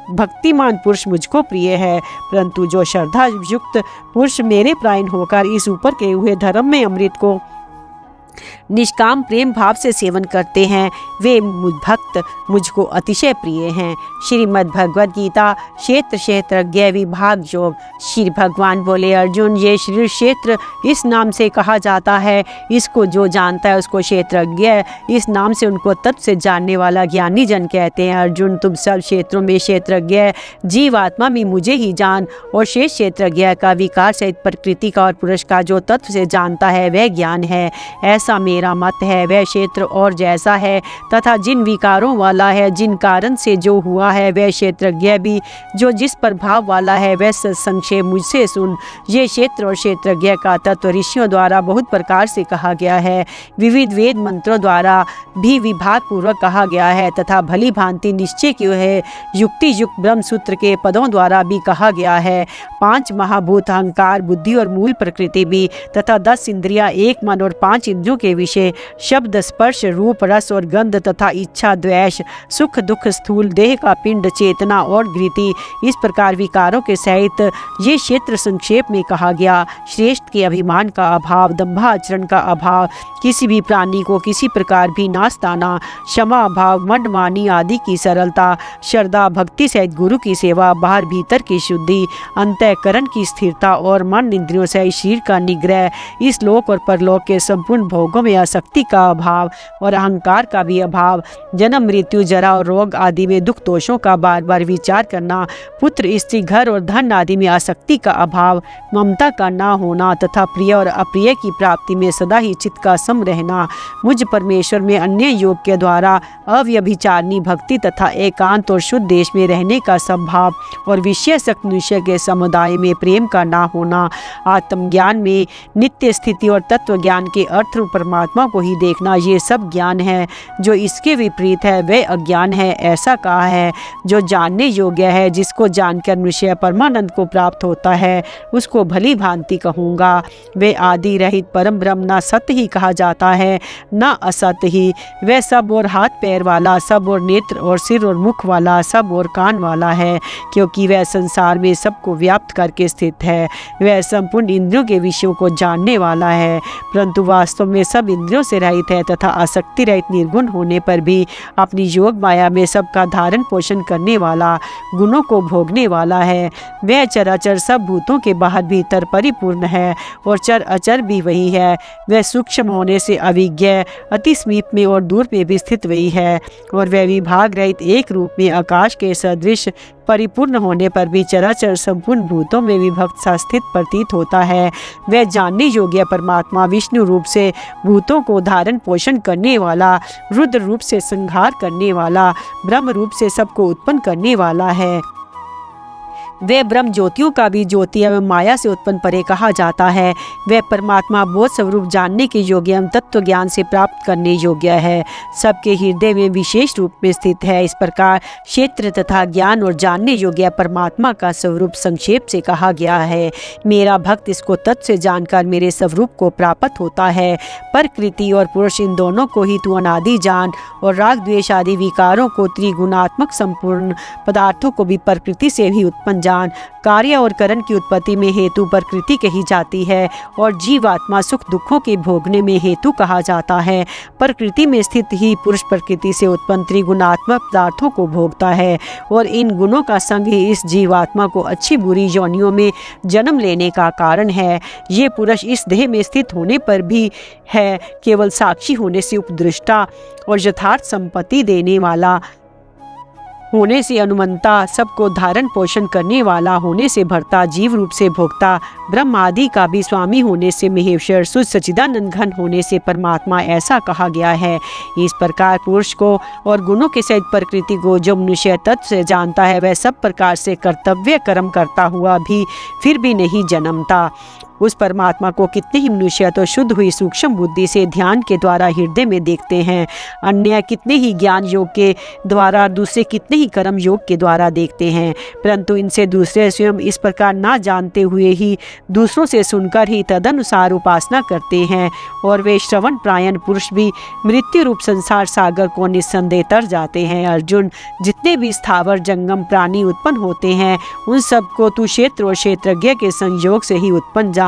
भक्तिमान पुरुष मुझको प्रिय है। परंतु जो श्रद्धा युक्त पुरुष मेरे प्रायण होकर इस ऊपर के हुए धर्म में अमृत को निष्काम प्रेम भाव से सेवन करते हैं, वे भक्त मुझको अतिशय प्रिय हैं। श्रीमद् भगवद गीता क्षेत्र क्षेत्रज्ञ विभाग योग। श्री भगवान बोले, अर्जुन, ये शरीर क्षेत्र इस नाम से कहा जाता है, इसको जो जानता है उसको क्षेत्रज्ञ, इस नाम से उनको तत्व से जानने वाला ज्ञानी जन कहते हैं। अर्जुन, तुम सब क्षेत्रों में क्षेत्रज्ञ, जीवात्मा में मुझे ही जान, और शेष क्षेत्रज्ञ का विकार सहित प्रकृति का और पुरुष का जो तत्व से जानता है वह ज्ञान है। ऐसा मेरा मत है। वह क्षेत्र और जैसा है तथा जिन विकारों वाला है, जिन कारण से जो हुआ है, वह क्षेत्रज्ञ भी जो जिस प्रभाव वाला है, वह संक्षेप मुझसे सुन। ये क्षेत्र और क्षेत्रज्ञ का तत्व ऋषियों द्वारा बहुत प्रकार से कहा गया है, विविध वेद मंत्रों द्वारा भी विभाग पूर्वक कहा गया है, तथा भली भांति निश्चय क्यों है युक्ति युक्त ब्रह्म सूत्र के पदों द्वारा भी कहा गया है। 5 महाभूत, अहंकार, बुद्धि और मूल प्रकृति भी, तथा 10 इंद्रियां, 1 मन और 5 इंद्रियों के विषय, शब्द, स्पर्श, रूप, रस और गंध, तथा इच्छा, द्वेष, सुख दुख, स्थूल देह का पिंड, चेतना और गृति, इस प्रकार विकारों के सहित ये क्षेत्र संक्षेप में कहा गया। श्रेष्ठ के अभिमान का अभाव, दंभाचरण का अभाव, किसी भी प्राणी को किसी प्रकार भी नास्ताना, क्षमा अभाव, मनमानी आदि की सरलता, श्रद्धा भक्ति सहित गुरु की सेवा, बाहर भीतर की शुद्धि, अंतःकरण की स्थिरता और मन इंद्रियों से शरीर का निग्रह, इस लोक और परलोक के संपूर्ण भोगों में आसक्ति का अभाव और अहंकार का भी अभाव, जन्म मृत्यु जरा और रोग आदि में दुख दोषों का बार बार विचार करना, पुत्र स्त्री घर और धन आदि में आसक्ति का अभाव, ममता का ना होना, तथा प्रिय और अप्रिय की प्राप्ति में सदा ही चित्त का सम रहना, मुझ परमेश्वर में अन्य योग के द्वारा अव्यभिचारिणी भक्ति तथा एकांत और शुद्ध देश में रहने का संभाव और विषय सक्त निश्चय के समुदाय में प्रेम का ना होना, आत्मज्ञान में नित्य स्थिति और तत्व ज्ञान के अर्थ परमात्मा को ही देखना, ये सब ज्ञान है। जो इसके विपरीत है वह अज्ञान है। ऐसा कहा है, जो जानने योग्य है, जिसको जानकर मनुष्य परमानंद को प्राप्त होता है, उसको भली भांति कहूँगा। वे आदि रहित परम ब्रह्म ना सत्य ही कहा जाता है, ना असत्य ही। वह सब और हाथ पैर वाला, सब और नेत्र और सिर और मुख वाला, सब और कान वाला है, क्योंकि वह संसार में सबको व्याप्त करके स्थित है। वह संपूर्ण इंद्रियों के विषयों को जानने वाला है, परंतु वास्तव में सब इंद्रियों से रहित है, तथा आसक्ति रहित निर्गुण होने पर भी अपनी योग माया में सबका धारण पोषण करने वाला, गुणों को भोगने वाला है। वह चराचर सब भूतों के बाहर भीतर परिपूर्ण है और चर अचर भी वही है। वह सूक्ष्म होने से अविज्ञ, अति समीप में और दूर में भी स्थित वही है, और वह विभाग रहित एक रूप में आकाश के सदृश परिपूर्ण होने पर भी चराचर संपूर्ण भूतों में विभक्त सा स्थित प्रतीत होता है। वह जानने योग्य परमात्मा विष्णु रूप से भूतों को धारण पोषण करने वाला, रुद्र रूप से संहार करने वाला, ब्रह्म रूप से सबको उत्पन्न करने वाला है। वह ब्रह्म ज्योतियों का भी ज्योति एवं माया से उत्पन्न परे कहा जाता है। वह परमात्मा बोध स्वरूप जानने के योग्य एवं तत्व ज्ञान से प्राप्त करने योग्य है, सबके हृदय में विशेष रूप में स्थित है। इस प्रकार क्षेत्र तथा ज्ञान और जानने योग्य परमात्मा का स्वरूप संक्षेप से कहा गया है। मेरा भक्त इसको तत्व से जानकर मेरे स्वरूप को प्राप्त होता है। प्रकृति और पुरुष इन दोनों को ही तू अनादि जान और राग द्वेष आदि विकारों को त्रिगुणात्मक संपूर्ण पदार्थों को भी प्रकृति से ही उत्पन्न जान। कार्य और करण की उत्पत्ति में हेतु प्रकृति कही जाती है और जीवात्मा सुख दुखों के भोगने में हेतु कहा जाता है। प्रकृति में स्थित ही पुरुष प्रकृति से उत्पन्न त्रिगुणात्मक पदार्थों को भोगता है और इन गुणों का संग ही इस जीवात्मा को अच्छी बुरी योनियों में जन्म लेने का कारण है। ये पुरुष इस देह में स्थित होने पर भी है केवल साक्षी होने से उपदृष्टा और यथार्थ संपत्ति देने वाला होने से अनुमंता, सबको धारण पोषण करने वाला होने से भरता, जीव रूप से भोक्ता, ब्रह्म आदि का भी स्वामी होने से महेश्वर, शुद्ध सच्चिदानंद घन होने से परमात्मा ऐसा कहा गया है। इस प्रकार पुरुष को और गुणों के सहित प्रकृति को जो मनुष्य तत्व से जानता है वह सब प्रकार से कर्तव्य कर्म करता हुआ भी फिर भी नहीं जन्मता। उस परमात्मा को कितने ही मनुष्य तो शुद्ध हुई सूक्ष्म बुद्धि से ध्यान के द्वारा हृदय में देखते हैं, अन्य कितने ही ज्ञान योग के द्वारा, दूसरे कितने ही कर्म योग के द्वारा देखते हैं, परंतु इनसे दूसरे स्वयं इस प्रकार ना जानते हुए ही दूसरों से सुनकर ही तदनुसार उपासना करते हैं और वे श्रवण प्रायण पुरुष भी मृत्यु रूप संसार सागर को निस्संदेह तर जाते हैं। अर्जुन, जितने भी स्थावर जंगम प्राणी उत्पन्न होते हैं उन सबको तू क्षेत्र और क्षेत्रज्ञ के संयोग से ही उत्पन्न जान।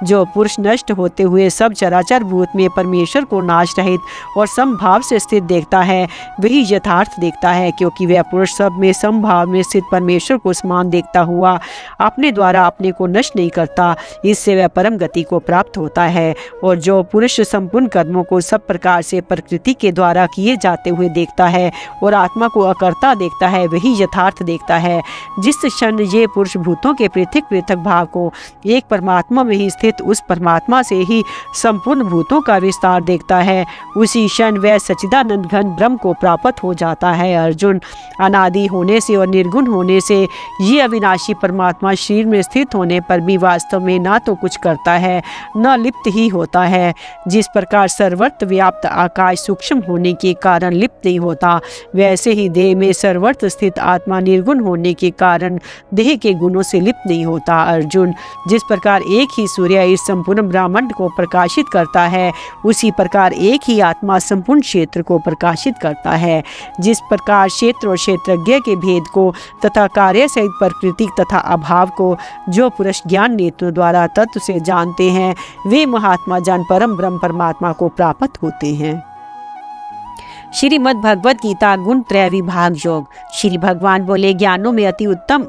जो पुरुष नष्ट होते हुए सब चराचर भूत में परमेश्वर को नाश रहित और समभाव से स्थित देखता है वही यथार्थ देखता है, क्योंकि वह पुरुष सब में समभाव में स्थित परमेश्वर को समान देखता हुआ अपने द्वारा अपने को नष्ट नहीं करता, इससे वह परम गति को प्राप्त होता है। और जो पुरुष संपूर्ण कर्मों को सब प्रकार से प्रकृति के द्वारा किए जाते हुए देखता है और आत्मा को अकर्ता देखता है वही यथार्थ देखता है। जिस क्षण ये पुरुष भूतों के पृथक पृथक भाव को एक परमात्मा में ही स्थित उस परमात्मा से ही संपूर्ण भूतों का विस्तार देखता है, उसी क्षण वह सच्चिदानंद घन ब्रह्म को प्राप्त हो जाता है। अर्जुन, अनादि होने से और निर्गुण होने से ये अविनाशी परमात्मा शरीर में स्थित होने पर भी वास्तव में ना तो कुछ करता है न लिप्त ही होता है। जिस प्रकार सर्वत्र व्याप्त आकाश सूक्ष्म होने के कारण लिप्त नहीं होता, वैसे ही देह में सर्वत्र स्थित आत्मा निर्गुण होने के कारण देह के गुणों से लिप्त नहीं होता। अर्जुन, जिस प्रकार एक ही सूर्य इस संपूर्ण ब्रह्मांड को प्रकाशित करता है, उसी प्रकार एक ही आत्मा संपूर्ण क्षेत्र को प्रकाशित करता है। जिस प्रकार क्षेत्र और क्षेत्रज्ञ के भेद को तथा कार्य सहित प्रकृति तथा अभाव को जो पुरुष ज्ञान नेत्र द्वारा तत्व से जानते हैं वे महात्मा जन परम ब्रह्म परमात्मा को प्राप्त होते हैं। श्रीमद् भगवद गीता गुण त्रय विभाग योग। श्री भगवान बोले, ज्ञानों में अति उत्तम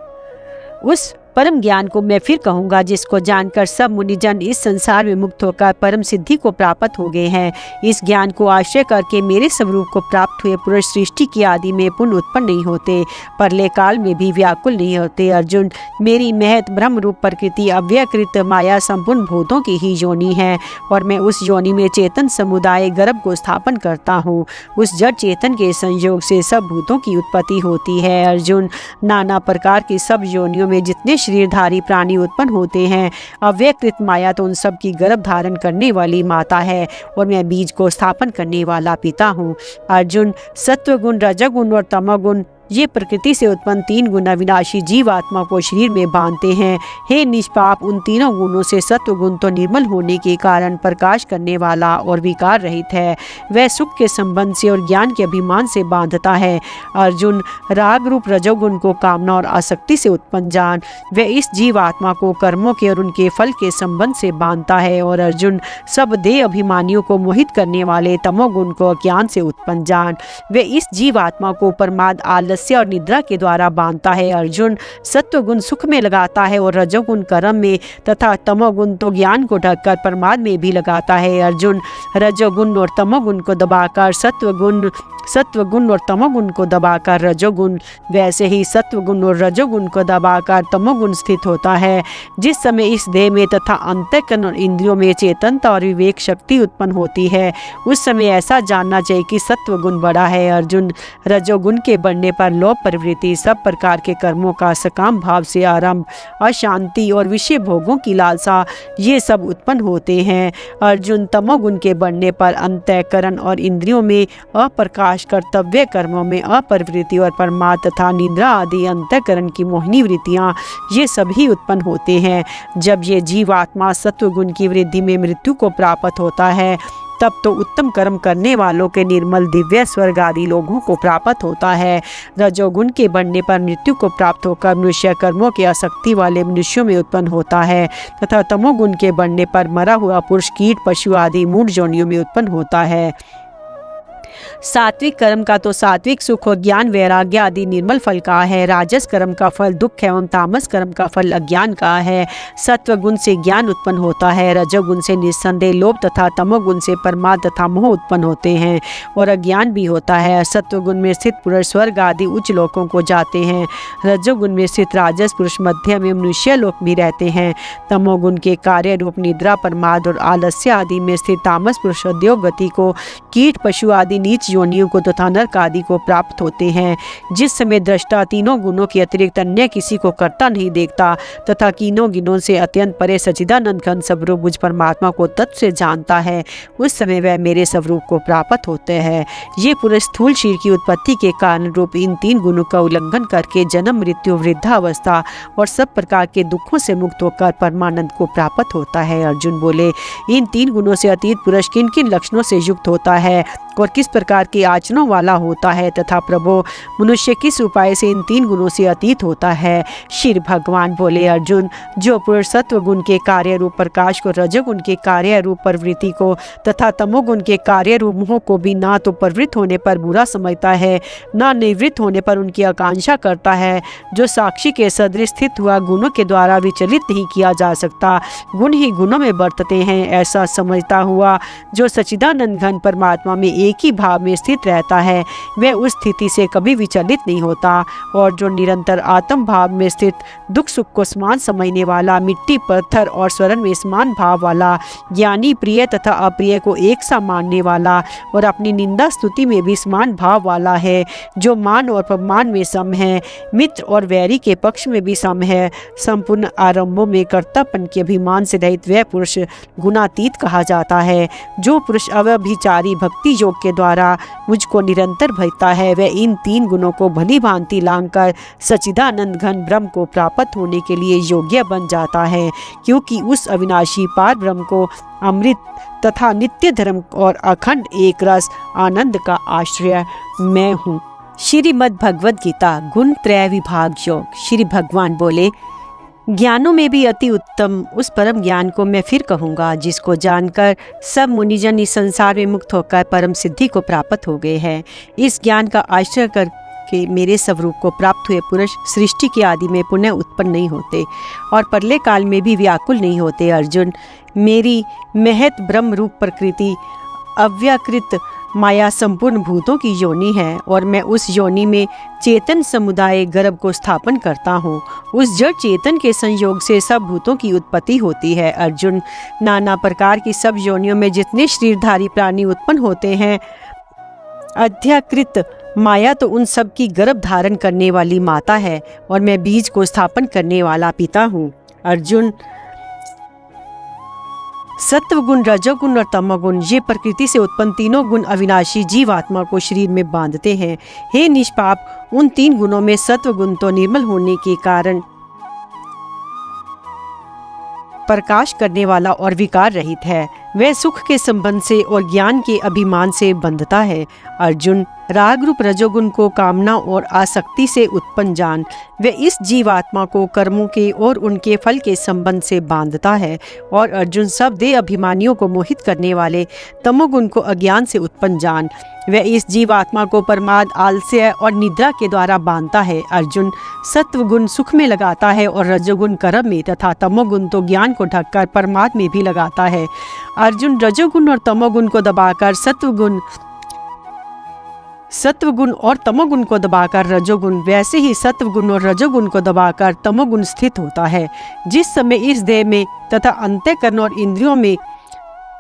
उस परम ज्ञान को मैं फिर कहूँगा जिसको जानकर सब मुनिजन इस संसार में मुक्त होकर परम सिद्धि को प्राप्त हो गए हैं। इस ज्ञान को आश्रय करके मेरे स्वरूप को प्राप्त हुए पुरुष सृष्टि की आदि में पुनः उत्पन्न नहीं होते, परले काल में भी व्याकुल नहीं होते। अर्जुन, मेरी महत ब्रह्म रूप प्रकृति अव्यकृत माया संपूर्ण भूतों की ही योनि है और मैं उस योनि में चेतन समुदाय गर्भ को स्थापन करता हूँ। उस जड़ चेतन के संयोग से सब भूतों की उत्पत्ति होती है। अर्जुन, नाना प्रकार की सब योनियों में जितने शरीरधारी प्राणी उत्पन्न होते हैं, अव्यकृत माया तो उन सब की गर्भ धारण करने वाली माता है और मैं बीज को स्थापन करने वाला पिता हूँ। अर्जुन, सत्वगुण, रजोगुण और तमोगुण ये प्रकृति से उत्पन्न तीन गुण अविनाशी जीव आत्मा को शरीर में बांधते हैं। हे निष्पाप, उन तीनों गुणों से सत्व गुण तो निर्मल होने के कारण प्रकाश करने वाला और विकार रहित है। वह सुख के संबंध से और ज्ञान के अभिमान से बांधता है। अर्जुन, राग रूप रजोगुण को कामना और आसक्ति से उत्पन्न जान। वह इस जीव आत्मा को कर्मों के और उनके फल के संबंध से बांधता है। और अर्जुन, सब देह अभिमानियों को मोहित करने वाले तमोगुण को अज्ञान से उत्पन्न जान। वह इस जीव आत्मा को प्रमाद, आलस्य और निद्रा के द्वारा बांधता है। अर्जुन, सत्वगुण सुख में लगाता है और रजोगुण कर्म में तथा तमोगुण तो ज्ञान को ढककर प्रमाद में भी लगाता है। अर्जुन, रजोगुण और तमोगुण को दबाकर सत्वगुण सत्वगुण और तमोगुण को दबाकर रजोगुण, वैसे ही सत्वगुण और रजोगुण को दबाकर तमोगुण स्थित होता है। जिस समय इस देह में तथा अंतःकरण और इंद्रियों में चेतनता और विवेक शक्ति उत्पन्न होती है, उस समय ऐसा जानना चाहिए कि सत्वगुण बड़ा है। अर्जुन, रजोगुण के बढ़ने पर लोभ प्रवृत्ति, सब प्रकार के कर्मों का सकाम भाव से आरंभ, अशांति और विषय भोगों की लालसा, ये सब उत्पन्न होते हैं। अर्जुन, तमोगुण के बढ़ने पर अंतःकरण और इंद्रियों में अप्रकाश, कर्तव्य कर्मों में अप्रवृत्ति और प्रमाद तथा निद्रा आदि अंतःकरण की मोहिनी वृत्तियां, ये सभी उत्पन्न होते हैं। जब ये जीवात्मा सत्वगुण की वृद्धि में मृत्यु को प्राप्त होता है, तब तो उत्तम कर्म करने वालों के निर्मल दिव्य स्वर्ग आदि लोगों को प्राप्त होता है। रजोगुण के बढ़ने पर मृत्यु को प्राप्त होकर मनुष्य कर्मों के आसक्ति वाले मनुष्यों में उत्पन्न होता है तथा तमोगुण के बढ़ने पर मरा हुआ पुरुष कीट पशु आदि मूढ़ योनियों में उत्पन्न होता है। सात्विक कर्म का तो सात्विक सुख और ज्ञान वैराग्य आदि निर्मल फल का है। राजस कर्म का फल दुख एवं तामस कर्म का फल अज्ञान का है। सत्वगुण से ज्ञान उत्पन्न होता है, रजोगुण से निस्संदेह लोभ तथा तमोगुण से प्रमाद तथा मोह उत्पन्न होते हैं और अज्ञान भी होता है। सत्वगुण में स्थित पुरुष स्वर्ग आदि उच्च लोकों को जाते हैं। रजोगुण में स्थित राजस पुरुष मध्य में मनुष्य लोक भी रहते हैं। तमोगुण के कार्य रूप निद्रा, प्रमाद और आलस्य आदि में स्थित तामस पुरुष उद्योग गति को, कीट पशु आदि नीच योनियों को तथा नरक आदि को प्राप्त होते हैं। जिस समय दृष्टा तीनों गुणों के अतिरिक्त अन्य किसी को करता नहीं देखता तथा तीनों गुणों से अत्यंत परे सच्चिदानंद घन स्वरूप मुझ परमात्मा को तत्व से जानता है, उस समय वह मेरे स्वरूप को प्राप्त होते हैं। ये पुरुष स्थूल शरीर की उत्पत्ति के कारण रूप इन तीन गुणों का उल्लंघन करके जन्म, मृत्यु, वृद्धावस्था और सब प्रकार के दुखों से मुक्त होकर परमानंद को प्राप्त होता है। अर्जुन बोले, इन तीन गुणों से अतीत पुरुष किन किन लक्षणों से युक्त होता है और किस प्रकार के आचरणों वाला होता है तथा प्रभु, मनुष्य किस उपाय से इन तीन गुणों से अतीत होता है? श्री भगवान बोले, अर्जुन, जो पुरुष सत्वगुण के कार्य रूप प्रकाश को, रजोगुण के कार्य रूप प्रवृत्ति को तथा तमोगुण के कार्य रूप मोह को भी ना तो प्रवृत्त होने पर बुरा समझता है, ना निवृत्त होने पर उनकी आकांक्षा करता है, जो साक्षी के सदृश स्थित हुआ गुणों के द्वारा विचलित नहीं किया जा सकता, गुण ही गुणों में बरतते हैं, ऐसा समझता हुआ जो सच्चिदानंद घन परमात्मा में एक ही भाव में स्थित रहता है, वह उस स्थिति से कभी विचलित नहीं होता। और जो निरंतर आत्म भाव में स्थित, दुख सुख को समान समझने वाला, मिट्टी पत्थर और स्वर्ण में समान भाव वाला, ज्ञानी प्रिय तथा अप्रिय को एक सा मानने वाला और अपनी निंदा स्तुति में भी समान भाव वाला है, जो मान और अपमान में सम है, मित्र और वैरी के पक्ष में भी सम है, संपूर्ण आरंभों में कर्तापन के अभिमान से रहित वह पुरुष गुणातीत कहा जाता है। जो पुरुष अव्यभिचारी भक्ति योग के द्वारा मुझको निरंतर भजता है, वह इन तीन गुणों को भली भांति लांघकर सच्चिदानंद घन ब्रह्म को प्राप्त होने के लिए योग्य बन जाता है, क्योंकि उस अविनाशी पार ब्रह्म को अमृत तथा नित्य धर्म और अखंड एक रस आनंद का आश्रय मैं हूँ। श्रीमद् भगवद गीता गुण त्रय विभाग योग। श्री भगवान बोले, ज्ञानों में भी अति उत्तम उस परम ज्ञान को मैं फिर कहूँगा, जिसको जानकर सब मुनिजन इस संसार में मुक्त होकर परम सिद्धि को प्राप्त हो गए हैं। इस ज्ञान का आश्रय करके मेरे स्वरूप को प्राप्त हुए पुरुष सृष्टि के आदि में पुनः उत्पन्न नहीं होते और प्रलय काल में भी व्याकुल नहीं होते। अर्जुन, मेरी महत ब्रह्म रूप प्रकृति अव्याकृत माया संपूर्ण भूतों की योनि है और मैं उस योनि में चेतन समुदाय गर्भ को स्थापन करता हूँ। उस जड़ चेतन के संयोग से सब भूतों की उत्पत्ति होती है। अर्जुन, नाना प्रकार की सब योनियों में जितने शरीरधारी प्राणी उत्पन्न होते हैं, अध्याकृत माया तो उन सब की गर्भ धारण करने वाली माता है और मैं बीज को स्थापन करने वाला पिता हूँ। अर्जुन, सत्वगुण, रजोगुण और तमोगुण, ये प्रकृति से उत्पन्न तीनों गुण अविनाशी जीवात्मा को शरीर में बांधते हैं। हे निष्पाप, उन तीन गुणों में सत्वगुण तो निर्मल होने के कारण प्रकाश करने वाला और विकार रहित है, वह सुख के संबंध से और ज्ञान के अभिमान से बंधता है। अर्जुन, राग रूप रजोगुण को कामना और आसक्ति से उत्पन्न जान, वह इस जीवात्मा को कर्मों के और उनके फल के संबंध से बांधता है। और अर्जुन, सब देह अभिमानियों को मोहित करने वाले तमोगुण को अज्ञान से उत्पन्न जान, वह इस जीवात्मा को प्रमाद, आलस्य और निद्रा के द्वारा बांधता है। अर्जुन, सत्वगुण सुख में लगाता है और रजोगुण कर्म में तथा तमोगुण तो ज्ञान को ढककर प्रमाद में भी लगाता है। अर्जुन, रजोगुण और तमोगुण को दबाकर सत्वगुण और तमोगुण को दबाकर रजोगुण, वैसे ही सत्वगुण और रजोगुण को दबाकर तमोगुण स्थित होता है। जिस समय इस देह में तथा अंतःकरण और इंद्रियों में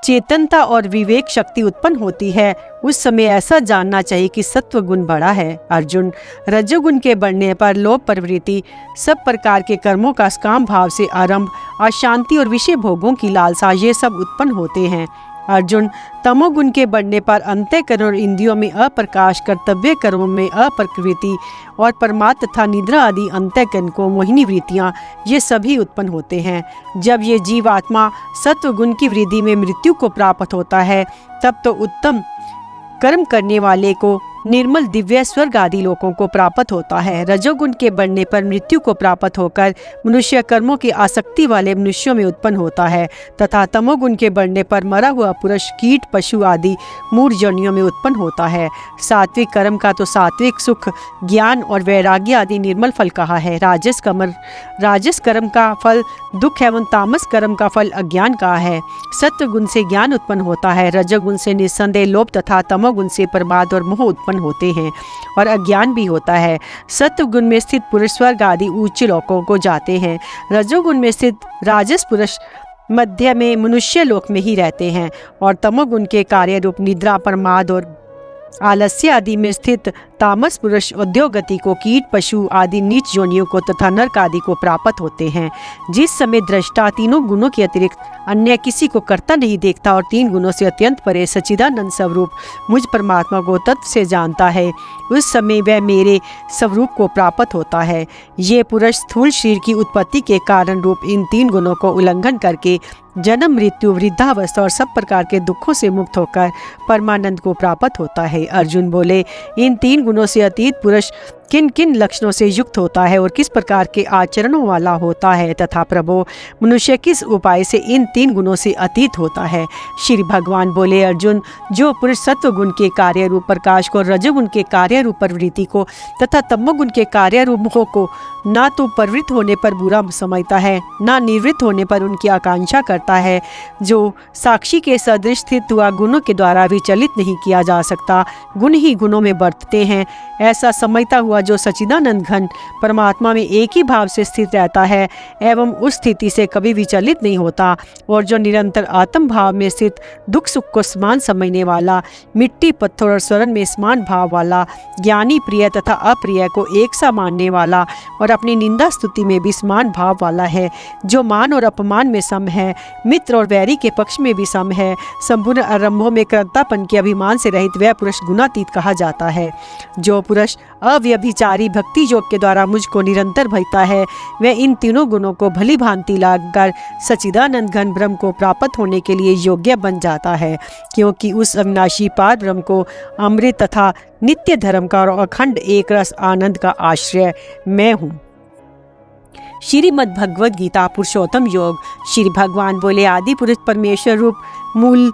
चेतनता और विवेक शक्ति उत्पन्न होती है, उस समय ऐसा जानना चाहिए कि सत्वगुण बड़ा है। अर्जुन, रजोगुण के बढ़ने पर लोभ प्रवृत्ति, सब प्रकार के कर्मों का काम भाव से आरंभ, अशांति और विषय भोगों की लालसा, ये सब उत्पन्न होते हैं। अर्जुन, तमोगुण के बढ़ने पर अंतःकरण और इंद्रियों में अप्रकाश, कर्तव्य कर्मों में अप्रकृति और परमात्म तथा निद्रा आदि अंतःकरण को मोहिनी वृत्तियाँ, ये सभी उत्पन्न होते हैं। जब ये जीवात्मा सत्वगुण की वृद्धि में मृत्यु को प्राप्त होता है, तब तो उत्तम कर्म करने वाले को निर्मल दिव्य स्वर्ग आदि लोकों को प्राप्त होता है। रजोगुण के बढ़ने पर मृत्यु को प्राप्त होकर मनुष्य कर्मों की आसक्ति वाले मनुष्यों में उत्पन्न होता है तथा तमोगुण के बढ़ने पर मरा हुआ पुरुष, कीट, पशु आदि मूढ़ योनियों में उत्पन्न होता है। सात्विक कर्म का तो सात्विक सुख, ज्ञान और वैराग्य आदि निर्मल फल कहा है। राजस कर्म का फल दुख एवं तामस कर्म का फल अज्ञान कहा है। सत्वगुण से ज्ञान उत्पन्न होता है, रजोगुण से निस्संदेह लोभ तथा तमोगुण से प्रमाद और मोह उत्पन्न होते हैं और अज्ञान भी होता है। सत्वगुण में स्थित पुरुष स्वर्ग आदि उच्च लोकों को जाते हैं। रजोगुण में स्थित राजस पुरुष मध्य में मनुष्य लोक में ही रहते हैं और तमोगुण के कार्य रूप निद्रा, प्रमाद और आलस्य आदि में स्थित तामस पुरुष उद्योगति को, कीट, पशु आदि नीच योनियों को तथा नरक आदि को प्राप्त होते हैं। जिस समय दृष्टा तीनों गुणों के अतिरिक्त अन्य किसी को करता नहीं देखता और तीन गुणों से अत्यंत परे सच्चिदानंद स्वरूप मुझ परमात्मा को तत्व से जानता है, उस समय वह मेरे स्वरूप को प्राप्त होता है। ये पुरुष स्थूल शरीर की उत्पत्ति के कारण रूप इन तीन गुणों को उल्लंघन करके जन्म, मृत्यु, वृद्धावस्था और सब प्रकार के दुखों से मुक्त होकर परमानंद को प्राप्त होता है। अर्जुन बोले, इन तीन गुणों से अतीत पुरुष किन किन लक्षणों से युक्त होता है और किस प्रकार के आचरणों वाला होता है, तथा प्रभु मनुष्य किस उपाय से इन तीन गुणों से अतीत होता है। श्री भगवान बोले, अर्जुन, जो पुरुष सत्वगुण के कार्य रूप प्रकाश को, रजोगुण के कार्य रूप प्रवृत्ति को तथा तमोगुण के कार्य रूप मोह को ना तो प्रवृत्त होने पर बुरा समझता है, ना निवृत्त होने पर उनकी आकांक्षा करता है, जो साक्षी के सदृश स्थित हुआ गुणों के द्वारा विचलित नहीं किया जा सकता, गुण ही गुणों में बरतते हैं, ऐसा समझता हुआ जो सच्चिदानंद घन परमात्मा में एक ही भाव से स्थित रहता है एवं उस स्थिति से कभी विचलित नहीं होता, और जो निरंतर आत्म भाव में स्थित, दुख सुख को समान समझने वाला, मिट्टी, पत्थर और स्वर्ण में समान भाव वाला, ज्ञानी, प्रिय तथा अप्रिय को एक सा मानने वाला और अपनी निंदा स्तुति में भी समान भाव वाला है, जो मान और अपमान में सम है, मित्र और वैरी के पक्ष में भी सम है, संपूर्ण आरंभों में कर्तापन के अभिमान से रहित वह पुरुष गुणातीत कहा जाता है। जो पुरुष अव्यभिचारी भक्ति योग के द्वारा मुझको निरंतर भजता है, वह इन तीनों गुणों को भली भांति लागकर सच्चिदानंद घन ब्रह्म को प्राप्त होने के लिए योग्य बन जाता है, क्योंकि उस अविनाशी पार ब्रह्म को अमृत तथा नित्य धर्म का और अखंड एक रस आनंद का आश्रय मैं हूँ। श्रीमद् भगवद गीता पुरुषोत्तम योग। श्री भगवान बोले, आदि पुरुष परमेश्वर रूप मूल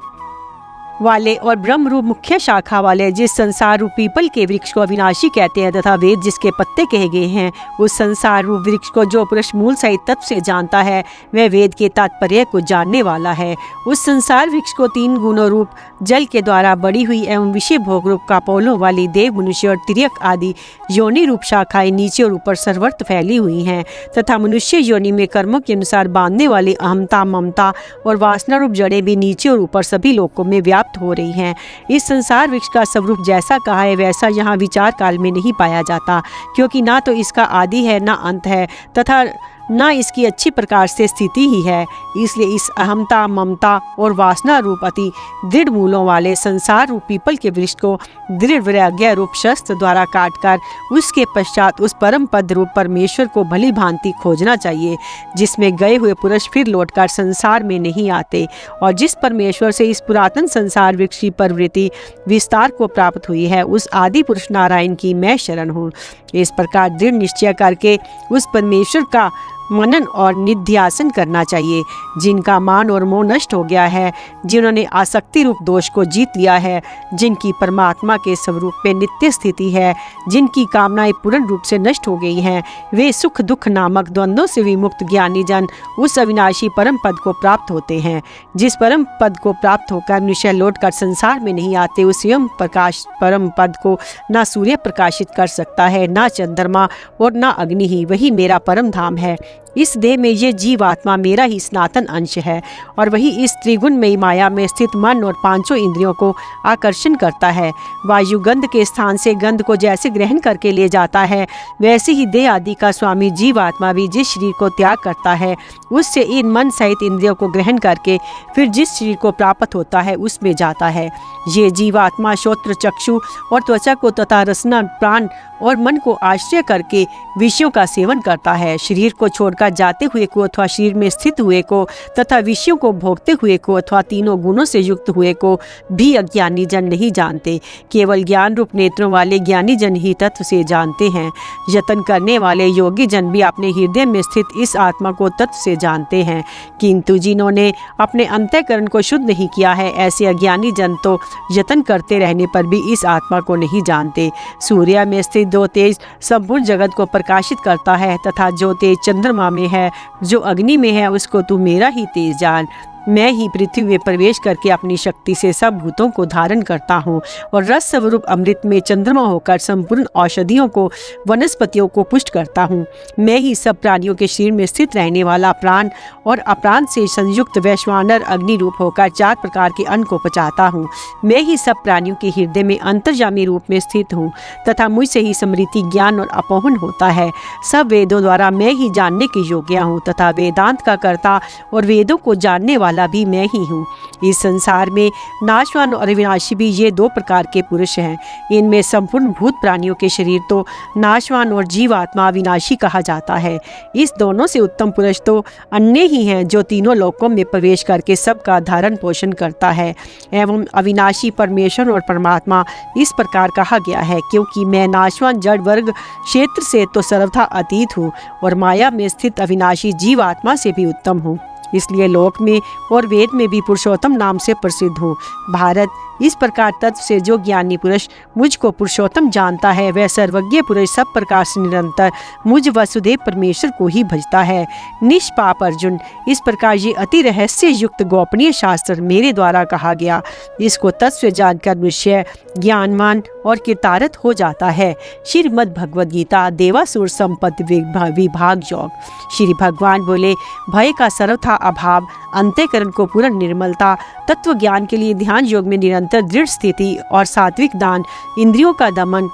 वाले और ब्रह्म रूप मुख्य शाखा वाले जिस संसार रूप पीपल के वृक्ष को अविनाशी कहते हैं तथा वेद जिसके पत्ते कहे गए हैं, उस संसार रूप वृक्ष को जो पुरुष मूल सहित तत्व से जानता है, वह वेद के तात्पर्य को जानने वाला है। उस संसार वृक्ष को तीन गुणों रूप जल के द्वारा बढ़ी हुई एवं विषय भोग रूप कापोलों वाली देव, मनुष्य और तिर्यक आदि योनि रूप शाखाएं नीचे और ऊपर सर्वत्र फैली हुई हैं, तथा मनुष्य योनि में कर्मों के अनुसार बांधने वाली अहमता, ममता और वासना रूप जड़ें भी नीचे और ऊपर सभी लोकों में व्याप्त हो रही हैं। इस संसार वृक्ष का स्वरूप जैसा कहा है वैसा यहाँ विचार काल में नहीं पाया जाता, क्योंकि ना तो इसका आदि है, ना अंत है, तथा न इसकी अच्छी प्रकार से स्थिति ही है। इसलिए इस अहमता, ममता और वासना रूप अति दृढ़ मूलों वाले संसार रूप पीपल के वृक्ष को दृढ़ वैराग्य रूप शस्त्र द्वारा काटकर उसके पश्चात उस परम पद रूप परमेश्वर को भली भांति खोजना चाहिए, जिसमें गए हुए पुरुष फिर लौटकर संसार में नहीं आते, और जिस परमेश्वर से इस पुरातन संसार वृक्ष की प्रवृत्ति विस्तार को प्राप्त हुई है, उस आदि पुरुष नारायण की मैं शरण हूँ। इस प्रकार दृढ़ निश्चय करके उस परमेश्वर का मनन और निध्यासन करना चाहिए। जिनका मान और मोह नष्ट हो गया है, जिन्होंने आसक्ति रूप दोष को जीत लिया है, जिनकी परमात्मा के स्वरूप में नित्य स्थिति है, जिनकी कामनाएं पूर्ण रूप से नष्ट हो गई हैं, वे सुख दुख नामक द्वंद्वों से विमुक्त ज्ञानी जन उस अविनाशी परम पद को प्राप्त होते हैं। जिस परम पद को प्राप्त होकर मनुष्य लौटकर संसार में नहीं आते, उस स्वयं प्रकाश परम पद को ना सूर्य प्रकाशित कर सकता है, ना चंद्रमा और ना अग्नि ही। वही मेरा परम धाम है। इस देह में ये जीव आत्मा मेरा ही सनातन अंश है और वही इस त्रिगुणमयी माया में स्थित मन और पांचों इंद्रियों को आकर्षण करता है। वायु गंध के स्थान से गंध को जैसे ग्रहण करके ले जाता है, वैसे ही देह आदि का स्वामी जीव आत्मा भी जिस शरीर को त्याग करता है, उससे इन मन सहित इंद्रियों को ग्रहण करके फिर जिस शरीर को प्राप्त होता है उसमें जाता है। ये जीवात्मा श्रोत्र चक्षु और त्वचा को तथा रसना प्राण और मन को आश्रय करके विषयों का सेवन करता है। शरीर को छोड़कर जाते हुए को अथवा शरीर में स्थित हुए को तथा विषयों को भोगते हुए को अथवा तीनों गुणों से युक्त हुए को भी अज्ञानी जन नहीं जानते। केवल ज्ञान रूप नेत्रों वाले ज्ञानी जन ही तत्व से जानते हैं। यत्न करने वाले योगी जन भी अपने हृदय में स्थित इस आत्मा को तत्व से जानते हैं, किंतु जिन्होंने अपने अंतःकरण को शुद्ध नहीं किया है, ऐसे अज्ञानी जन तो यत्न करते रहने पर भी इस आत्मा को नहीं जानते। सूर्य में स्थित जो तेज संपूर्ण जगत को प्रकाशित करता है तथा जो तेज चंद्रमा में है, जो अग्नि में है, उसको तू मेरा ही तेज जान। मैं ही पृथ्वी में प्रवेश करके अपनी शक्ति से सब भूतों को धारण करता हूँ और रस स्वरूप अमृत में चंद्रमा होकर संपूर्ण औषधियों को वनस्पतियों को पुष्ट करता हूँ। मैं ही सब प्राणियों के शरीर में स्थित रहने वाला प्राण और अप्राण से संयुक्त वैश्वानर अग्नि रूप होकर 4 प्रकार के अन्न को पचाता हूँ। मैं ही सब प्राणियों के हृदय में अंतर्यामी रूप में स्थित हूँ तथा मुझसे ही स्मृति ज्ञान और अपोहन होता है। सब वेदों द्वारा मैं ही जानने के योग्य हूँ तथा वेदांत का कर्ता और वेदों को जानने वाला भी मैं ही हूँ। इस संसार में नाशवान और अविनाशी भी ये 2 प्रकार के पुरुष हैं। इनमें संपूर्ण भूत प्राणियों के शरीर तो नाशवान और जीवात्मा अविनाशी कहा जाता है। इस दोनों से उत्तम पुरुष तो अन्य ही हैं, जो तीनों लोकों में प्रवेश करके सबका धारण पोषण करता है। एवं अविनाशी परमेश्वर और परमात्मा इस प्रकार कहा गया है, क्योंकि मैं नाशवान जड़ वर्ग क्षेत्र से तो सर्वथा अतीत हूँ और माया में स्थित अविनाशी जीवात्मा से भी उत्तम हूँ। इसलिए लोक में और वेद में भी पुरुषोत्तम नाम से प्रसिद्ध हूँ। भारत, इस प्रकार तत्व से जो ज्ञानी पुरुष मुझको पुरुषोत्तम जानता है, वह सर्वज्ञ पुरुष सब प्रकार से निरंतर मुझ वसुदेव परमेश्वर को ही भजता है। निष्पाप अर्जुन, इस प्रकार ये अति रहस्य युक्त गोपनीय शास्त्र मेरे द्वारा कहा गया, इसको तत्व से जानकर मनुष्य ज्ञानवान और कृतार्थ हो जाता है। श्रीमद् भगवद गीता देवासुर संपत्ति विभाग योग। श्री भगवान बोले, भय का सर्वथा अभाव, अंतःकरण को पूर्ण निर्मलता, तत्व ज्ञान के लिए ध्यान योग में निरंतर दृढ़ स्थिति और सात्विक दान, इंद्रियों का दमन,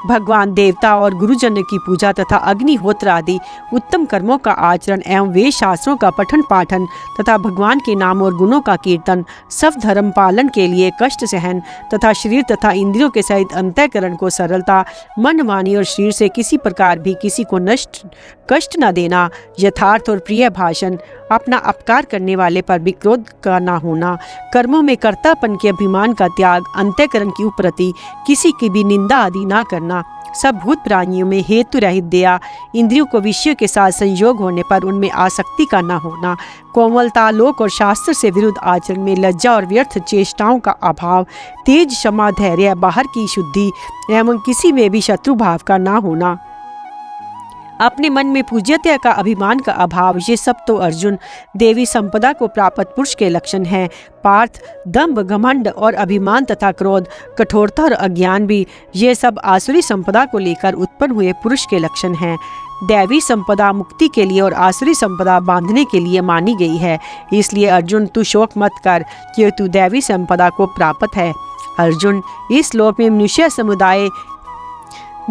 भगवान देवता और गुरुजन की पूजा तथा अग्निहोत्र आदि उत्तम कर्मों का आचरण एवं वेद शास्त्रों का पठन पाठन तथा भगवान के नाम और गुणों का कीर्तन, सब धर्म पालन के लिए कष्ट सहन तथा शरीर तथा इंद्रियों के सहित अंतःकरण को सरलता, मन वाणी और शरीर से किसी प्रकार भी किसी को कष्ट न देना, यथार्थ और प्रिय भाषण, अपना अपकार करने वाले पर भी क्रोध का न होना, कर्मों में कर्तापन के अभिमान का त्याग, अंतःकरण की उपरति, किसी की भी निंदा आदि न करना, सब भूत प्राणियों में हेतु रहित दया, इंद्रियों को विषयों के साथ संयोग होने पर उनमें आसक्ति का न होना, कोमलता, लोक और शास्त्र से विरुद्ध आचरण में लज्जा और व्यर्थ चेष्टाओं का अभाव, तेज, क्षमा, धैर्य, बाहर की शुद्धि एवं किसी में भी शत्रु भाव का न होना, अपने मन में पूज्यता का अभिमान का अभाव, ये सब तो अर्जुन देवी संपदा को प्राप्त पुरुष के लक्षण हैं। पार्थ, दंभ, घमंड और अभिमान तथा क्रोध, कठोरता और अज्ञान भी ये सब आसुरी संपदा को लेकर उत्पन्न हुए पुरुष के लक्षण हैं। दैवी संपदा मुक्ति के लिए और आसुरी संपदा बांधने के लिए मानी गई है। इसलिए अर्जुन, तू शोक मत कर कि तू दैवी संपदा को प्राप्त है। अर्जुन, इस लोक में मनुष्य समुदाय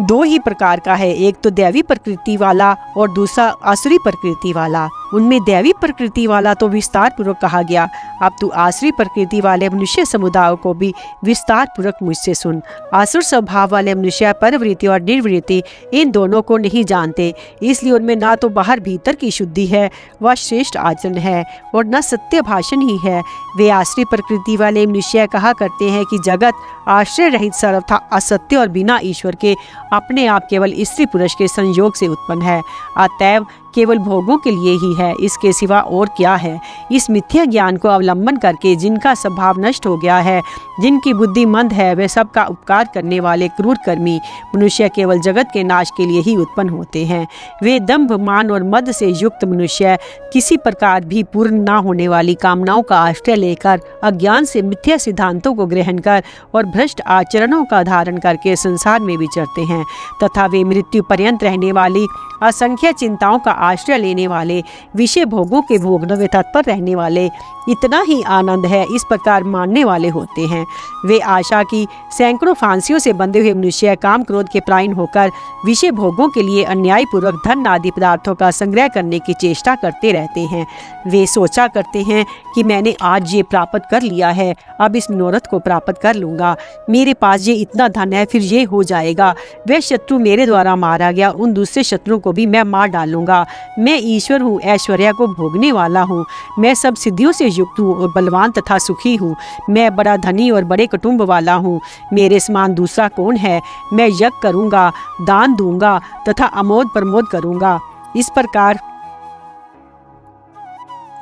2 ही प्रकार का है, एक तो दैवी प्रकृति वाला और दूसरा आसुरी प्रकृति वाला। उनमें दैवी प्रकृति वाला तो विस्तार पूर्वक कहा गया, अब तू आसुरी प्रकृति वाले मनुष्य समुदाय को भी विस्तार पूर्वक मुझसे सुन। आसुर स्वभाव वाले मनुष्य परवृत्ति और निर्वृत्ति इन दोनों को नहीं जानते, इसलिए उनमें ना तो बाहर भीतर की शुद्धि है, वह श्रेष्ठ आचरण है और न सत्य भाषण ही है। वे आसुरी प्रकृति वाले मनुष्य कहा करते हैं कि जगत आश्रय रहित सर्वथा असत्य और बिना ईश्वर के अपने आप केवल स्त्री पुरुष के संयोग से उत्पन्न है। अतएव केवल भोगों के लिए ही है, इसके सिवा और क्या है। इस मिथ्या ज्ञान को अवलंबन करके जिनका स्वभाव नष्ट हो गया है, जिनकी बुद्धि मंद है, वे सबका उपकार करने वाले क्रूर कर्मी मनुष्य केवल जगत के नाश के लिए ही उत्पन्न होते हैं। वे दंभ, मान और मद से युक्त मनुष्य किसी प्रकार भी पूर्ण न होने वाली कामनाओं का आश्रय लेकर, अज्ञान से मिथ्या सिद्धांतों को ग्रहण कर और भ्रष्ट आचरणों का धारण करके संसार में विचरते हैं, तथा वे मृत्यु पर्यंत रहने वाली असंख्य चिंताओं का आश्रय लेने वाले, विषय भोगों के भोगने में तत्पर रहने वाले, इतना ही आनंद है इस प्रकार मानने वाले होते हैं। वे आशा की सैकड़ों फांसियों से बंधे हुए मनुष्य काम क्रोध के प्राण होकर विषय भोगों के लिए अन्यायपूर्वक धन आदि पदार्थों का संग्रह करने की चेष्टा करते रहते हैं। वे सोचा करते हैं कि मैंने आज ये प्राप्त कर लिया है, अब इस मनोरथ को प्राप्त कर लूँगा, मेरे पास ये इतना धन है, फिर ये हो जाएगा, वह शत्रु मेरे द्वारा मारा गया, उन दूसरे शत्रुओं को भी मैं मार डालूंगा, मैं ईश्वर हूँ, ऐश्वर्य को भोगने वाला हूँ, मैं सब सिद्धियों से युक्त हूँ और बलवान तथा सुखी हूँ, मैं बड़ा धनी और बड़े कुटुंब वाला हूँ, मेरे समान दूसरा कौन है, मैं यज्ञ करूँगा, दान दूंगा तथा अमोद प्रमोद करूँगा। इस प्रकार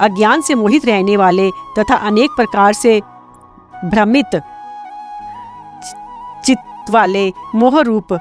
अज्ञान से मोहित रहने वाले तथा अनेक प्रकार से भ्रमित चित्त वाले मोह रूप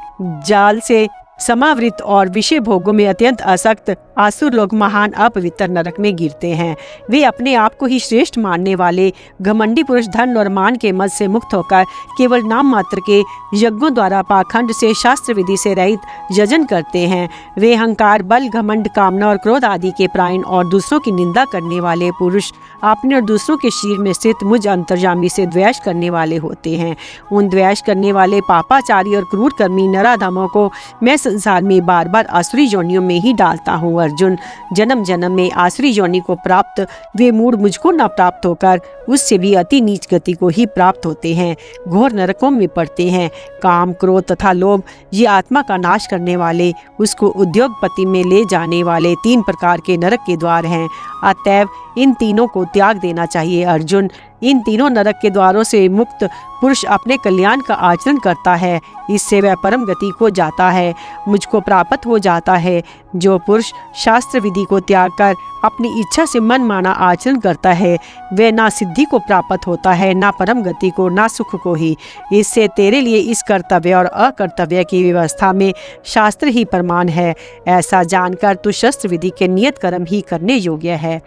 जाल से समावृत और विषय भोगों में अत्यंत आसक्त आसुर लोग महान अपवित्र नरक में गिरते हैं। वे अपने आप को ही श्रेष्ठ मानने वाले घमंडी पुरुष धन और मान के मद से मुक्त होकर केवल नाम मात्र के यज्ञों द्वारा पाखंड से शास्त्र विधि से रहित यजन करते हैं। वे अहंकार, बल, घमंड, कामना और क्रोध आदि के प्राण और दूसरों की निंदा करने वाले पुरुष अपने और दूसरों के शरीर में स्थित मुझ अंतर्यामी से द्वेष करने वाले होते हैं। उन द्वेष करने वाले पापाचारी और क्रूर कर्मी नराधमों को मैं संसार में बार बार आसुरी योनियों में ही डालता हूँ। अर्जुन, जन्म जन्म में आसुरी योनि को प्राप्त वे मूढ़ मुझको न प्राप्त होकर उससे भी अति नीच गति को ही प्राप्त होते हैं, घोर नरकों में पड़ते हैं। काम, क्रोध तथा लोभ ये आत्मा का नाश करने वाले, उसको उद्योगपति में ले जाने वाले 3 प्रकार के नरक के द्वार हैं। अतएव इन तीनों को त्याग देना चाहिए। अर्जुन, इन तीनों नरक के द्वारों से मुक्त पुरुष अपने कल्याण का आचरण करता है, इससे वह परम गति को जाता है, मुझको प्राप्त हो जाता है। जो पुरुष शास्त्र विधि को त्याग कर अपनी इच्छा से मन माना आचरण करता है, वह ना सिद्धि को प्राप्त होता है, ना परम गति को, ना सुख को ही। इससे तेरे लिए इस कर्तव्य और अकर्तव्य की व्यवस्था में शास्त्र ही प्रमाण है। ऐसा जानकर तू शस्त्र विधि के नियत कर्म ही करने योग्य है।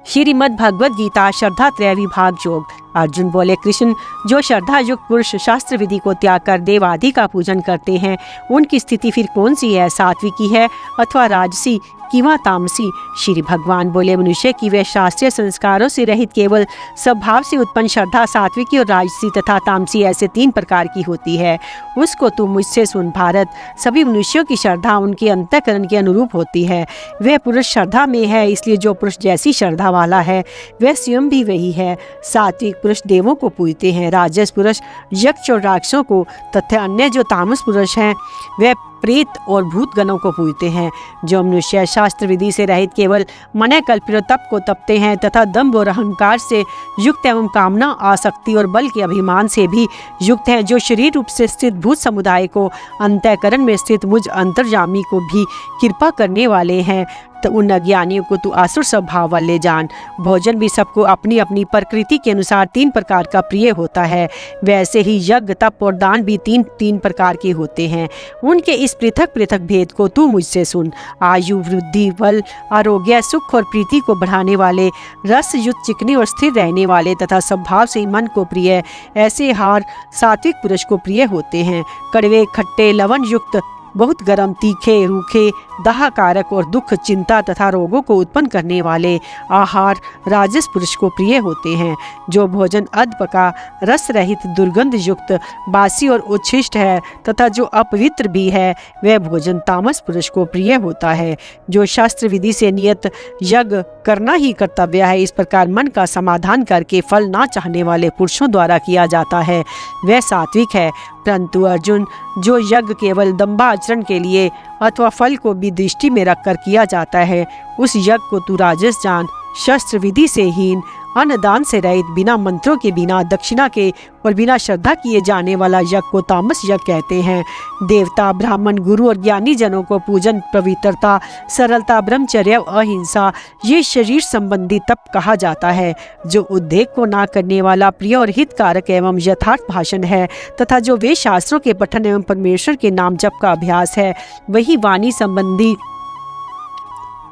श्रीमद् भगवद गीता श्रद्धा त्रय विभाग योग। अर्जुन बोले, कृष्ण, जो श्रद्धा युक्त पुरुष शास्त्र विधि को त्याग कर देव आदि का पूजन करते हैं, उनकी स्थिति फिर कौन सी है, सात्विकी है अथवा राजसी किंवा तामसी? श्री भगवान बोले, मनुष्य की वे शास्त्रीय संस्कारों से रहित केवल स्वभाव से उत्पन्न श्रद्धा सात्विकी और राजसी तथा तामसी ऐसे 3 प्रकार की होती है। उसको तू मुझसे सुन भारत। सभी मनुष्यों की श्रद्धा उनके अंतःकरण के अनुरूप होती है। वह पुरुष श्रद्धा में है, इसलिए जो पुरुष जैसी श्रद्धा वाला है वह स्वयं भी वही है। सात्विक पुरुष देवों को पूजते हैं, राजस पुरुष यक्ष और राक्षसों को, तथा अन्य जो तामस पुरुष हैं वह प्रेत और भूतगणों को पूजते हैं। जो मनुष्य शास्त्र विधि से रहित केवल मन कल्पित तप को तपते हैं तथा दंभ और अहंकार से युक्त एवं कामना, आसक्ति और बल के अभिमान से भी युक्त हैं, जो शरीर रूप से स्थित भूत समुदाय को, अंतःकरण में स्थित मुझ अंतर्यामी को भी कृपा करने वाले हैं, तो उन अज्ञानियों को तू आसुर स्वभाव वाले जान। भोजन भी सबको अपनी अपनी प्रकृति के अनुसार 3 प्रकार का प्रिय होता है, वैसे ही यज्ञ, तप और दान भी 3 प्रकार के होते हैं। उनके इस पृथक पृथक भेद को तू मुझसे सुन। आयु, वृद्धि, बल, आरोग्य, सुख और प्रीति को बढ़ाने वाले, रस युक्त, चिकने और स्थिर रहने वाले तथा स्वभाव से मन को प्रिय, ऐसे हार सात्विक पुरुष को प्रिय होते हैं। कड़वे, खट्टे, लवण युक्त, बहुत गर्म, तीखे, रूखे, दाहकारक और दुख, चिंता तथा रोगों को उत्पन्न करने वाले आहार राजस पुरुष को प्रिय होते हैं। जो भोजन अधपका, रस रहित, दुर्गंध युक्त, बासी और उच्छिष्ट है तथा जो अपवित्र भी है, वह भोजन तामस पुरुष को प्रिय होता है। जो शास्त्र विधि से नियत यज्ञ करना ही कर्तव्य है, इस प्रकार मन का समाधान करके फल ना चाहने वाले पुरुषों द्वारा किया जाता है, वह सात्विक है। परंतु अर्जुन, जो यज्ञ केवल दंभाचरण के लिए अथवा फल को भी दृष्टि में रखकर किया जाता है, उस यज्ञ को तू राजस जान। शस्त्र विधि से हीन, अन्नदान से रहित, बिना मंत्रों के, बिना दक्षिणा के और बिना श्रद्धा किए जाने वाला यज्ञ को तामस यज्ञ कहते हैं। देवता, ब्राह्मण, गुरु और ज्ञानी जनों को पूजन, पवित्रता, सरलता, ब्रह्मचर्य, अहिंसा, ये शरीर संबंधी तप कहा जाता है। जो उद्वेग को ना करने वाला, प्रिय और हितकारक एवं यथार्थ भाषण है तथा जो वेद शास्त्रों के पठन एवं परमेश्वर के नाम जप का अभ्यास है, वही वाणी संबंधी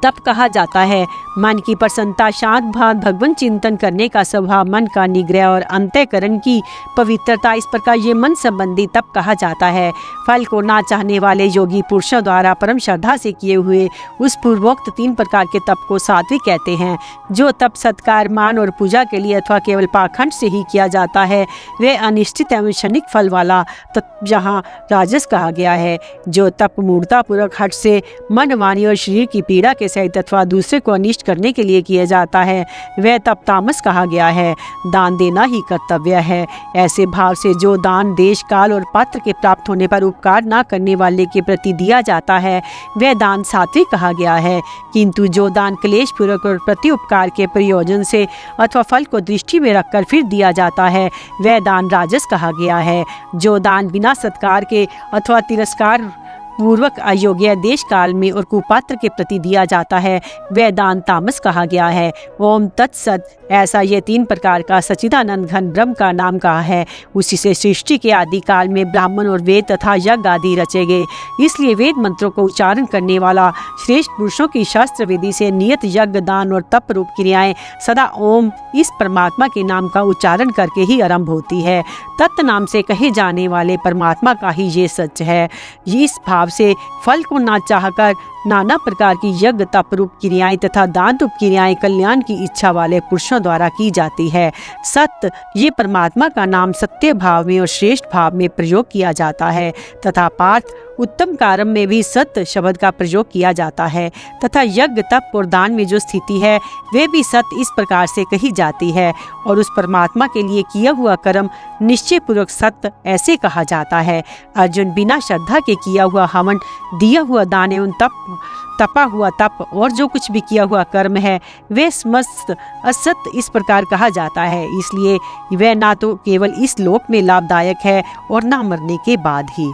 तप कहा जाता है। मन की प्रसन्नता, शांत भाव, भगवान चिंतन करने का स्वभाव, मन का निग्रह और अंतःकरण की पवित्रता, इस प्रकार ये मन संबंधी तप कहा जाता है। फल को ना चाहने वाले योगी पुरुषों द्वारा परम श्रद्धा से किए हुए उस पूर्वोक्त 3 प्रकार के तप को सात्विक कहते हैं। जो तप सत्कार, मान और पूजा के लिए अथवा केवल पाखंड से ही किया जाता है, वे अनिश्चित एवं क्षणिक फल वाला तप यहाँ राजस कहा गया है। जो तप मूर्तापूर्वक हठ से मन, वाणी और शरीर की पीड़ा के सहित अथवा दूसरे को अनिष्ट करने के लिए किया जाता है, वह तप तामस कहा गया है। दान देना ही कर्तव्य है। ऐसे भाव से जो दान देश, काल और पात्र के प्राप्त होने पर उपकार न करने वाले के प्रति दिया जाता है, वह दान सात्विक कहा गया है। किंतु जो दान क्लेश पूर्वक और प्रति उपकार के प्रयोजन से अथवा फल को दृष्टि में रखकर फिर दिया जाता है, वह दान राजस कहा गया है। जो दान बिना सत्कार के अथवा तिरस्कार पूर्वक अयोग्य, देश काल में और कुपात्र के प्रति दिया जाता है, वह दान तामस कहा गया है। ओम तत्सत। ऐसा ये 3 प्रकार का सच्चिदानंद घन ब्रह्म का नाम कहा है। उसी से सृष्टि के आदि काल में ब्राह्मण और वेद तथा यज्ञ आदि रचे गए। इसलिए वेद मंत्रों को उच्चारण करने वाला श्रेष्ठ पुरुषों की शास्त्र विधि से नियत यज्ञ, दान और तप रूप क्रियाएं सदा ओम इस परमात्मा के नाम का उच्चारण करके ही आरंभ होती है। तत् नाम से कहे जाने वाले परमात्मा का ही ये सच है। इस भाव से फल को ना चाहकर नाना प्रकार की यज्ञ, तप रूप क्रियाएं तथा दान रूप क्रियाएं कल्याण की इच्छा वाले पुरुषों द्वारा की जाती है। सत्य, ये परमात्मा का नाम सत्य भाव में और श्रेष्ठ भाव में प्रयोग किया जाता है तथा पार्थ, उत्तम कर्म में भी सत्य शब्द का प्रयोग किया जाता है तथा यज्ञ, तप और दान में जो स्थिति है वे भी सत्य इस प्रकार से कही जाती है। और उस परमात्मा के लिए किया हुआ कर्म निश्चय पूर्वक सत्य ऐसे कहा जाता है। अर्जुन, बिना श्रद्धा के किया हुआ हवन, दिया हुआ दान एवं तपा हुआ तप और जो कुछ भी किया हुआ कर्म है वे समस्त असत्य इस प्रकार कहा जाता है। इसलिए वह ना तो केवल इस लोक में लाभदायक है और ना मरने के बाद ही।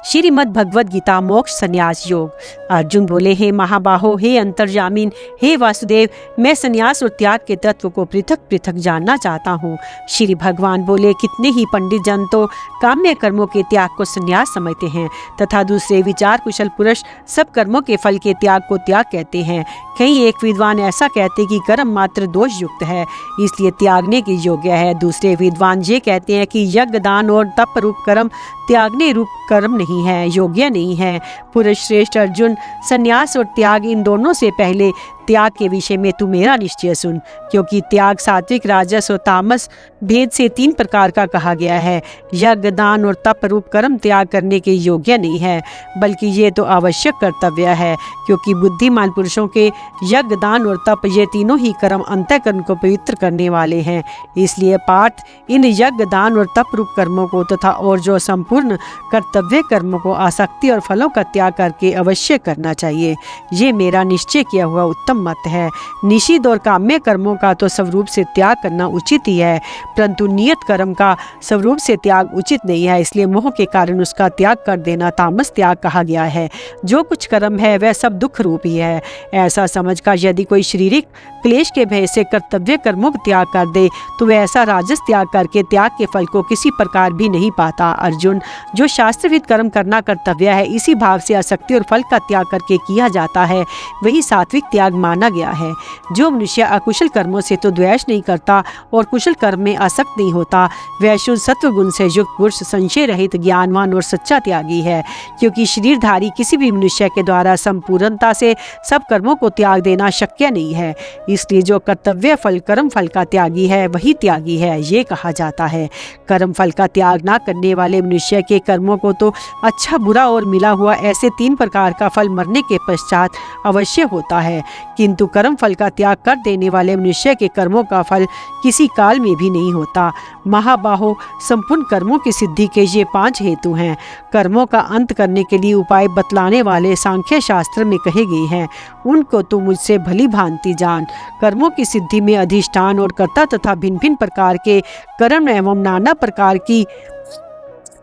श्रीमद् भगवद गीता मोक्ष संन्यास योग। अर्जुन बोले, हे महाबाहो, हे अंतर्यामीन, हे वासुदेव, मैं संन्यास और त्याग के तत्व को पृथक पृथक जानना चाहता हूँ। श्री भगवान बोले, कितने ही पंडित जन तो काम्य कर्मों के त्याग को संन्यास समझते हैं तथा दूसरे विचार कुशल पुरुष सब कर्मों के फल के त्याग को त्याग कहते हैं। कई एक विद्वान ऐसा कहते कि कर्म मात्र दोष युक्त है, इसलिए त्यागने के योग्य है। दूसरे विद्वान ये कहते हैं कि यज्ञ, दान और तप रूप कर्म त्यागने रूप कर्म नहीं है, योग्य नहीं है। पुरुष श्रेष्ठ अर्जुन, संन्यास और त्याग इन दोनों से पहले त्याग के विषय में तू मेरा निश्चय सुन, क्योंकि त्याग सात्विक, राजस और तामस भेद से 3 प्रकार का कहा गया है। यज्ञ, दान और तप रूप कर्म त्याग करने के योग्य नहीं है, बल्कि ये तो आवश्यक कर्तव्य है, क्योंकि बुद्धिमान पुरुषों के यज्ञ, दान और तप ये तीनों ही कर्म अंतःकरण को पवित्र करने वाले हैं। इसलिए पार्थ, इन यज्ञ, दान और तप रूप कर्मों को तथा और जो संपूर्ण कर्तव्य कर्मों को आसक्ति और फलों का त्याग करके अवश्य करना चाहिए। ये मेरा निश्चय किया हुआ उत्तम मत है। निषिद्ध और काम्य कर्मों का तो स्वरूप से त्याग करना उचित ही है, परंतु नियत कर्म का स्वरूप से त्याग उचित नहीं है, इसलिए मोह के कारण उसका त्याग कर देना तामस त्याग कहा गया है। जो कुछ कर्म है वह सब दुख रूप ही है। ऐसा समझकर यदि कोई शारीरिक क्लेश के भय से कर्तव्य कर्मों का त्याग कर दे तो वह ऐसा राजस त्याग करके त्याग के फल को किसी प्रकार भी नहीं पाता। अर्जुन, जो शास्त्रविद कर्म करना कर्तव्य है, इसी भाव से आसक्ति और फल का त्याग करके किया जाता है, वही सात्विक त्याग माना गया है। जो मनुष्य अकुशल कर्मों से तो द्वेष नहीं करता और कुशल कर्म में आसक्त नहीं होता, वह शुद्ध सत्व गुण से युक्त पुरुष, संशय रहित, ज्ञानवान और सच्चा त्यागी है। क्योंकि शरीरधारी किसी भी मनुष्य के द्वारा संपूर्णता से सब कर्मों को त्याग देना शक्य नहीं है, इसलिए जो कर्तव्य फल कर्म फल का त्यागी है वही त्यागी है, ये कहा जाता है। कर्म फल का त्याग ना करने वाले मनुष्य के कर्मों को तो अच्छा, बुरा और मिला हुआ ऐसे 3 प्रकार का फल मरने के पश्चात अवश्य होता है। किंतु कर्म फल का त्याग कर देने वाले मनुष्य के कर्मों का फल किसी काल में भी नहीं होता। महाबाहो, संपूर्ण कर्मों की सिद्धि के ये 5 हेतु हैं। कर्मों का अंत करने के लिए उपाय बतलाने वाले सांख्य शास्त्र में कहे गए हैं, उनको तू मुझसे भली भांति जान। कर्मों की सिद्धि में अधिष्ठान और कर्ता तथा भिन्न भिन्न प्रकार के कर्म एवं नाना प्रकार की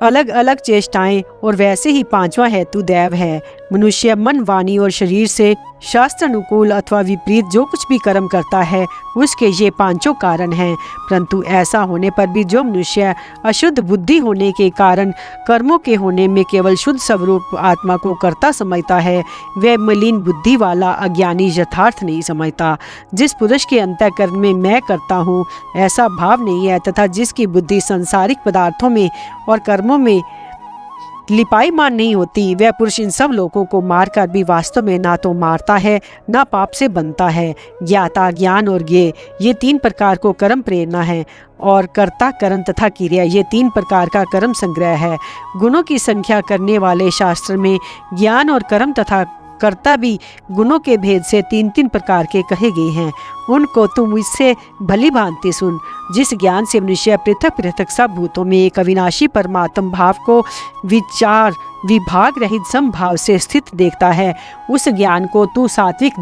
अलग अलग चेष्टाएं और वैसे ही 5वां हेतु दैव है। मनुष्य मन, वाणी और शरीर से शास्त्र अनुकूल अथवा विपरीत जो कुछ भी कर्म करता है उसके ये 5 कारण हैं। परंतु ऐसा होने पर भी जो मनुष्य अशुद्ध बुद्धि होने के कारण कर्मों के होने में केवल शुद्ध स्वरूप आत्मा को कर्ता समझता है, वह मलिन बुद्धि वाला अज्ञानी यथार्थ नहीं समझता। जिस पुरुष के अंतःकरण में मैं करता हूँ ऐसा भाव नहीं है तथा जिसकी बुद्धि संसारिक पदार्थों में और कर्मों में लिपाईमान नहीं होती, वह पुरुष इन सब लोगों को मारकर भी वास्तव में ना तो मारता है ना पाप से बनता है। ज्ञाता, ज्ञान और ज्ञेय ये 3 प्रकार को कर्म प्रेरणा है और कर्ता, करण तथा क्रिया ये 3 प्रकार का कर्म संग्रह है। गुणों की संख्या करने वाले शास्त्र में ज्ञान और कर्म तथा कर्ता भी गुणों के भेद से 3-3 प्रकार के कहे गए हैं। उनको तुम मुझसे भली भांति सुन। जिस ज्ञान से मनुष्य पृथक पृथक सब भूतों में एक अविनाशी परमात्म भाव को विचार विभाग रहित समभाव से स्थित देखता है, उस ज्ञान को तू सात्विक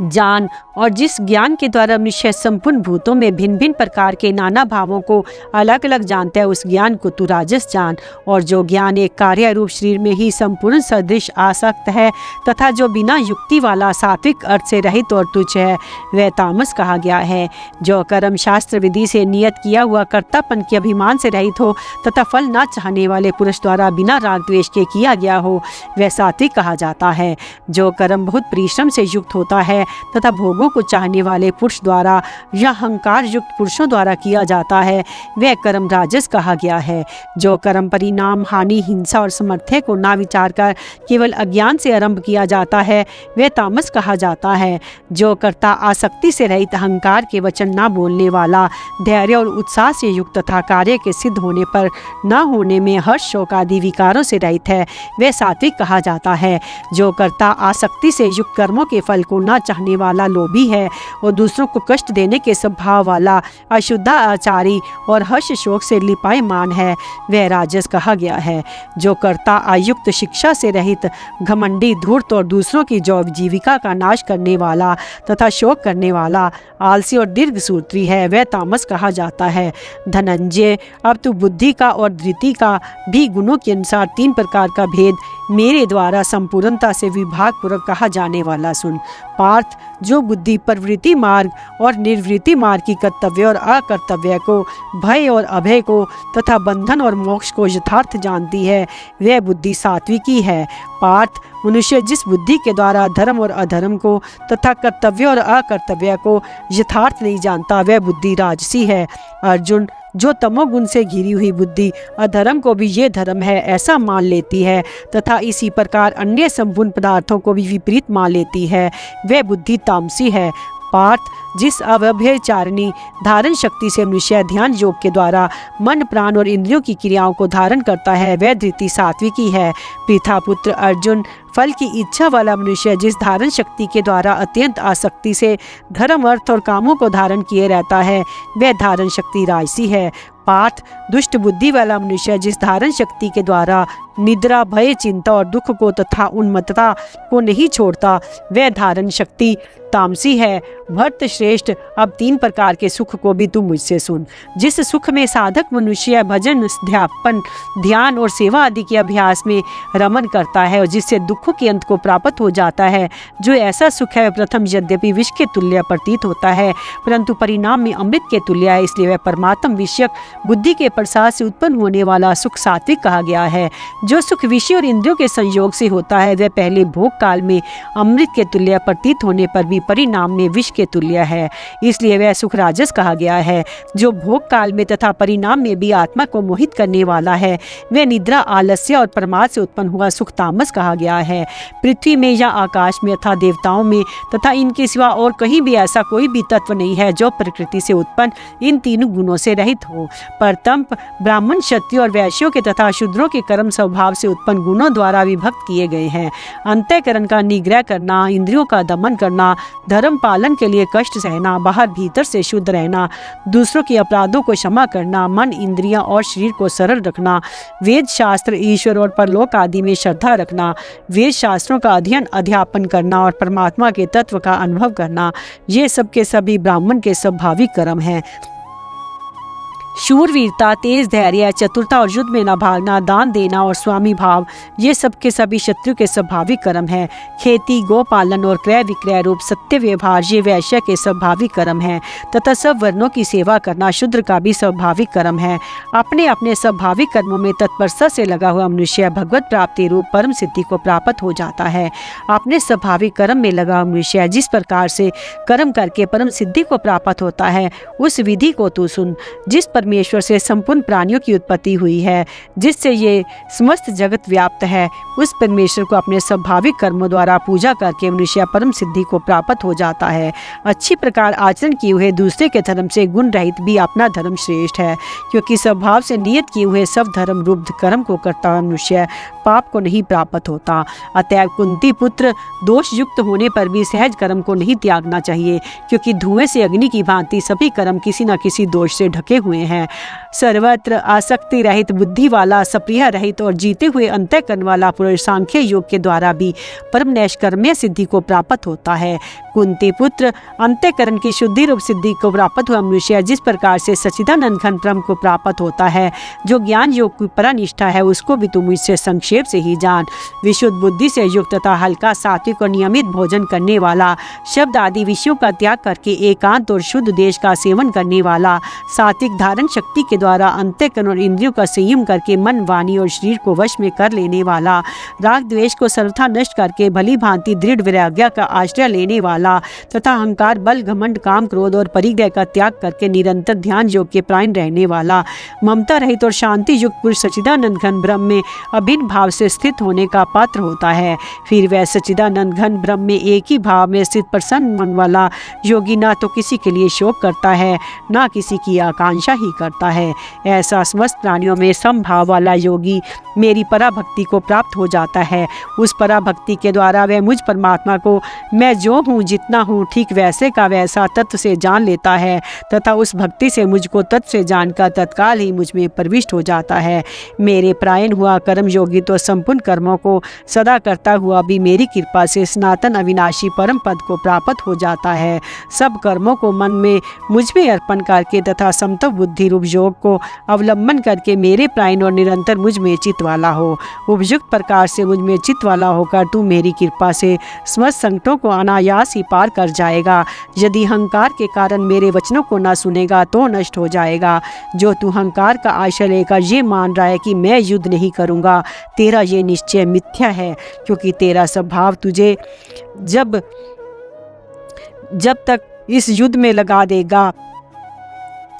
जान। और जिस ज्ञान के द्वारा मनुष्य संपूर्ण भूतों में भिन्न भिन्न प्रकार के नाना भावों को अलग अलग जानता है, उस ज्ञान को तू राजस जान। और जो ज्ञान एक कार्य रूप शरीर में ही संपूर्ण सदृश आसक्त है तथा जो बिना युक्ति वाला सात्विक अर्थ से रहित और तुच्छ है, वह तामस कहा गया है। जो कर्म शास्त्र विधि से नियत किया हुआ कर्तापन के अभिमान से रहित हो तथा फल न चाहने वाले पुरुष द्वारा बिना राग द्वेष के किया गया हो, वह सात्विक कहा जाता है। जो कर्म बहुत परिश्रम से युक्त होता है तथा भोगों को चाहने वाले पुरुष द्वारा या अहंकार युक्त पुरुषों द्वारा किया जाता है, वह कर्म राजस कहा गया है। जो कर्म परिणाम, हानि, हिंसा और समर्थ्य को ना विचार कर केवल अज्ञान से आरंभ किया जाता है, वह तामस कहा जाता है। जो कर्ता आसक्ति से रहित, अहंकार के वचन ना बोलने वाला, धैर्य और उत्साह से युक्त तथा कार्य के सिद्ध होने पर न होने में हर्ष, शोक आदि विकारों से रहित है, वह सात्विक कहा जाता है। जो कर्ता आसक्ति से युक्त कर्मों के फल को न चाहने वाला लोभी है और दूसरों को कष्ट देने के स्वभाव वाला अशुद्धाचारी और हर्ष शोक से लिपायमान है, वह राजस कहा गया है। जो कर्ता आयुक्त, शिक्षा से रहित, घमंडी, धूर्त और दूसरों की जीविका का नाश करने वाला तथा शोक करने वाला, आलसी और दीर्घ सूत्री है, वह तामस कहा जाता है। धनंजय, अब तू बुद्धि का और धृति का भी गुणों के अनुसार 3 प्रकार का भेद मेरे द्वारा संपूर्णता से विभाग पूर्वक कहा जाने वाला सुन। पार्थ, जो बुद्धि प्रवृत्ति मार्ग और निर्वृत्ति मार्ग की कर्तव्य और अकर्तव्य को, भय और अभय को तथा बंधन और मोक्ष को यथार्थ जानती है, वह बुद्धि सात्विकी है। पार्थ, मनुष्य जिस बुद्धि के द्वारा धर्म और अधर्म को तथा कर्तव्य और अकर्तव्य को यथार्थ नहीं जानता, वह बुद्धि राजसी है। अर्जुन, जो तमोगुण से घिरी हुई बुद्धि अधर्म को भी ये धर्म है ऐसा मान लेती है तथा इसी प्रकार अन्य संपूर्ण पदार्थों को भी विपरीत मान लेती है, वह बुद्धि तामसी है। पार्थ, जिस अव्यभिचारिणी धारण शक्ति से मनुष्य ध्यान योग के द्वारा मन, प्राण और इंद्रियों की क्रियाओं को धारण करता है, वह धृति सात्विकी है। पृथापुत्र अर्जुन, फल की इच्छा वाला मनुष्य जिस धारण शक्ति के द्वारा अत्यंत आसक्ति से धर्म, अर्थ और कामों को धारण किए रहता है, वह धारण शक्ति राजसी है। पार्थ, दुष्ट बुद्धि वाला मनुष्य जिस धारण शक्ति के द्वारा निद्रा, भय, चिंता और दुख को तथा उन्मत्तता को नहीं छोड़ता, वह धारण शक्ति तामसी है। भक्त श्रेष्ठ, अब 3 प्रकार के सुख को भी तू मुझसे सुन। जिस सुख में साधक मनुष्य भजन, अध्यापन, ध्यान और सेवा आदि के अभ्यास में रमन करता है और जिससे दुखों के अंत को प्राप्त हो जाता है, जो ऐसा सुख है प्रथम यद्यपि विष के तुल्य प्रतीत होता है परंतु परिणाम में अमृत के तुल्य है, इसलिए वह परमात्म विषयक बुद्धि के प्रसाद से उत्पन्न होने वाला सुख सात्विक कहा गया है। जो सुख विषय और इंद्रियों के संयोग से होता है, वह पहले भोग काल में अमृत के तुल्य प्रतीत होने पर भी परिणाम में विष के तुल्य है, इसलिए वह सुख राजस कहा गया है। जो भोग काल में तथा परिणाम में भी आत्मा को मोहित करने वाला है, वह निद्रा, आलस्य और प्रमाद से उत्पन्न हुआ सुख तामस कहा गया है। पृथ्वी में या आकाश में तथा देवताओं में तथा इनके सिवा और कहीं भी ऐसा कोई भी तत्व नहीं है जो प्रकृति से उत्पन्न इन तीनों गुणों से रहित हो। परतंप ब्राह्मण, क्षत्रिय और वैश्यों के तथा शूद्रों के कर्म स्वभाव से उत्पन्न गुणों द्वारा विभक्त किए गए हैं। अंतःकरण का निग्रह करना, इंद्रियों का दमन करना, धर्म पालन के लिए कष्ट सहना, बाहर भीतर से शुद्ध रहना, दूसरों के अपराधों को क्षमा करना, मन, इंद्रियां और शरीर को सरल रखना, वेद शास्त्र, ईश्वर और परलोक आदि में श्रद्धा रखना, वेद शास्त्रों का अध्ययन, अध्यापन करना और परमात्मा के तत्व का अनुभव करना, ये सब के सभी ब्राह्मण के स्वाभाविक कर्म हैं। शूरवीरता, तेज धैर्य, चतुरता और युद्ध में न भागना, दान देना और स्वामी भाव, ये सब के सभी शत्रु के स्वाभाविक कर्म हैं। खेती, गोपालन और क्रय विक्रय रूप सत्य व्यवहार, ये वैश्य के स्वाभाविक कर्म हैं तथा सब वर्णों की सेवा करना शूद्र का भी स्वाभाविक कर्म है। अपने अपने स्वाभाविक कर्मों में तत्परता से लगा हुआ मनुष्य भगवत प्राप्ति रूप परम सिद्धि को प्राप्त हो जाता है। अपने स्वाभाविक कर्म में लगा हुआ मनुष्य जिस प्रकार से कर्म करके परम सिद्धि को प्राप्त होता है, उस विधि को तू सुन। जिस परमेश्वर से संपूर्ण प्राणियों की उत्पत्ति हुई है, जिससे ये समस्त जगत व्याप्त है, उस परमेश्वर को अपने स्वाभाविक कर्मों द्वारा पूजा करके मनुष्य परम सिद्धि को प्राप्त हो जाता है। अच्छी प्रकार आचरण किए हुए दूसरे के धर्म से गुण रहित भी अपना धर्म श्रेष्ठ है, क्योंकि स्वभाव से नियत किए हुए सब धर्म रूप कर्म को करता हुआ मनुष्य पाप को नहीं प्राप्त होता। अतएव कुंती पुत्र, दोष युक्त होने पर भी सहज कर्म को नहीं त्यागना चाहिए, क्योंकि धुएं से अग्नि की भांति सभी कर्म किसी न किसी दोष से ढके हुए हैं। सर्वत्र आसक्ति रहित, बुद्धि वाला, सप्रिय रहित और जीते हुए अंतःकरण वाला पुरुष सांख्य योग के द्वारा भी परम नैष्कर्म्य सिद्धि को प्राप्त होता है। कुंती पुत्र, अंतःकरण की शुद्धि रूप सिद्धि को प्राप्त हुआ मनुष्य जिस प्रकार से सच्चिदानंद घन ब्रह्म को प्राप्त होता है, जो ज्ञान योग की परानिष्ठा है, उसको भी तुम मुझसे संक्षेप से ही जान। विशुद्ध बुद्धि से युक्त तथा हल्का, सात्विक और नियमित भोजन करने वाला, शब्द आदि विषयों का त्याग करके एकांत और शुद्ध देश का सेवन करने वाला, सात्विक धारण शक्ति के द्वारा अंतःकरण और इंद्रियों का संयम करके मन, वाणी और शरीर को वश में कर लेने वाला, राग द्वेष को सर्वथा नष्ट करके भली भांति दृढ़ वैराग्य का आश्रय लेने वाला तथा अहंकार, बल, घमंड, काम, क्रोध और परिग्रह का त्याग करके निरंतर ध्यान योग के प्राण रहने वाला, ममता रहित और शांति युक्त पुरुष सच्चिदानंद घन ब्रह्म में अभिन्न भाव से स्थित होने का पात्र होता है। फिर वह सच्चिदानंद घन ब्रह्म में एक ही भाव में स्थित प्रसन्न मन वाला योगी ना तो किसी के लिए शोक करता है, ना किसी की आकांक्षा ही करता है। ऐसा समस्त प्राणियों में समभाव वाला योगी मेरी पराभक्ति को प्राप्त हो जाता है। उस पराभक्ति के द्वारा वह मुझ परमात्मा को मैं जो हूँ, जितना हूँ, ठीक वैसे का वैसा तत्व से जान लेता है तथा उस भक्ति से मुझको तत्व से जानकर तत्काल ही मुझ में प्रविष्ट हो जाता है। मेरे प्रायण हुआ कर्म योगी तो संपूर्ण कर्मों को सदा करता हुआ भी मेरी कृपा से सनातन अविनाशी परम पद को प्राप्त हो जाता है। सब कर्मों को मन में मुझ में अर्पण करके तथा समत्व बुद्धि रूप योग को अवलंबन करके मेरे प्रायण और निरंतर मुझ में चित्त वाला हो। उपयुक्त प्रकार से मुझ में चित्त वाला होकर तू मेरी कृपा से समस्त संकटों को अनायास ही पार कर जाएगा। यदि अहंकार के कारण मेरे वचनों को न सुनेगा तो नष्ट हो जाएगा। जो तू अहंकार का आश्रय लेकर ये मान रहा है कि मैं युद्ध नहीं करूँगा, तेरा ये निश्चय मिथ्या है, क्योंकि तेरा स्वभाव तुझे जब तक इस युद्ध में लगा देगा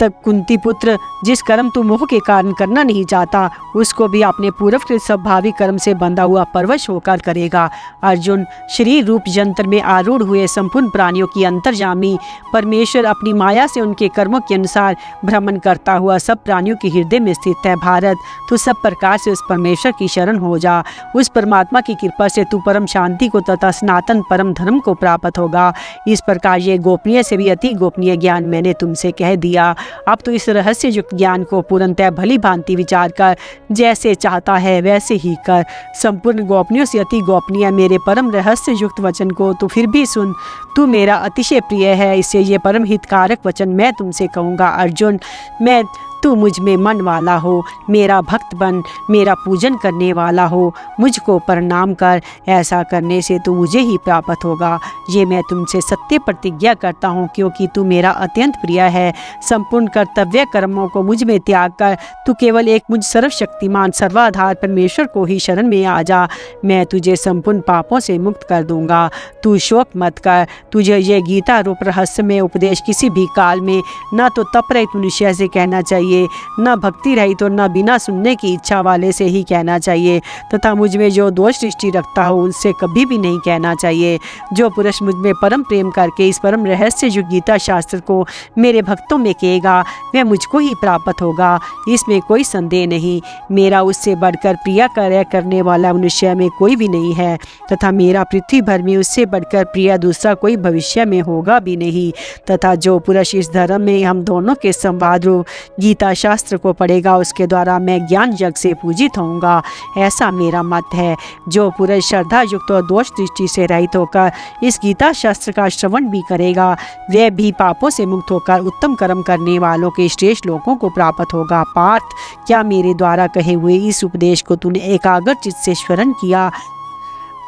तब कुंती पुत्र, जिस कर्म तू मोह के कारण करना नहीं चाहता, उसको भी अपने पूर्वकृत स्वाभाविक कर्म से बंधा हुआ परवश होकर करेगा। अर्जुन, शरीर रूप यंत्र में आरूढ़ हुए संपूर्ण प्राणियों की अंतर्यामी परमेश्वर अपनी माया से उनके कर्मों के अनुसार भ्रमण करता हुआ सब प्राणियों के हृदय में स्थित है। भारत, तू सब प्रकार से उस परमेश्वर की शरण हो जा। उस परमात्मा की कृपा से तू परम शांति को तथा सनातन परम धर्म को प्राप्त होगा। इस प्रकार ये गोपनीय से भी अति गोपनीय ज्ञान मैंने तुमसे कह दिया। अब तो इस रहस्य युक्त ज्ञान को पूर्णतः भली भांति विचार कर जैसे चाहता है वैसे ही कर। संपूर्ण गोपनीयों से अति गोपनीय मेरे परम रहस्य युक्त वचन को तो फिर भी सुन। तू मेरा अतिशय प्रिय है, इससे ये परम हितकारक वचन मैं तुमसे कहूँगा। अर्जुन, मैं तू मुझ में मन वाला हो, मेरा भक्त बन, मेरा पूजन करने वाला हो, मुझको प्रणाम कर। ऐसा करने से तू मुझे ही प्राप्त होगा। ये मैं तुमसे सत्य प्रतिज्ञा करता हूँ, क्योंकि तू मेरा अत्यंत प्रिय है। संपूर्ण कर्तव्य कर्मों को मुझ में त्याग कर तू केवल एक मुझ सर्वशक्तिमान सर्वाधार परमेश्वर को ही शरण में आ जा। मैं तुझे संपूर्ण पापों से मुक्त कर दूंगा। तू शोक मत कर। तुझे ये गीता रूप रहस्यमय उपदेश किसी भी काल में न तो तप रहित मनुष्य से कहना चाहिए, न भक्ति रहित और न बिना सुनने की इच्छा वाले से ही कहना चाहिए, तथा मुझ में जो दोष दृष्टि रखता हो उनसे कभी भी नहीं कहना चाहिए। जो पुरुष मुझ में परम प्रेम करके इस परम रहस्य युग गीता शास्त्र को मेरे भक्तों में कहेगा, वह मुझको ही प्राप्त होगा, इसमें कोई संदेह नहीं। मेरा उससे बढ़कर प्रिय कार्य करने वाला मनुष्य में कोई भी नहीं है, तथा मेरा पृथ्वी भर में उससे बढ़कर प्रिय दूसरा कोई भविष्य में होगा भी नहीं। तथा जो पुरुष इस धर्म में हम दोनों के संवाद रूप गीता शास्त्र को पढ़ेगा, उसके द्वारा मैं ज्ञान जग से पूजित होऊंगा, ऐसा मेरा मत है। जो पुरुष श्रद्धा युक्त और दोष दृष्टि से रहित होकर इस गीता शास्त्र का श्रवण भी करेगा, वह भी पापों से मुक्त होकर उत्तम कर्म करने वालों के श्रेष्ठ लोगों को प्राप्त होगा। पार्थ, क्या मेरे द्वारा कहे हुए इस उपदेश को तूने एकाग्र चित्त से स्मरण किया?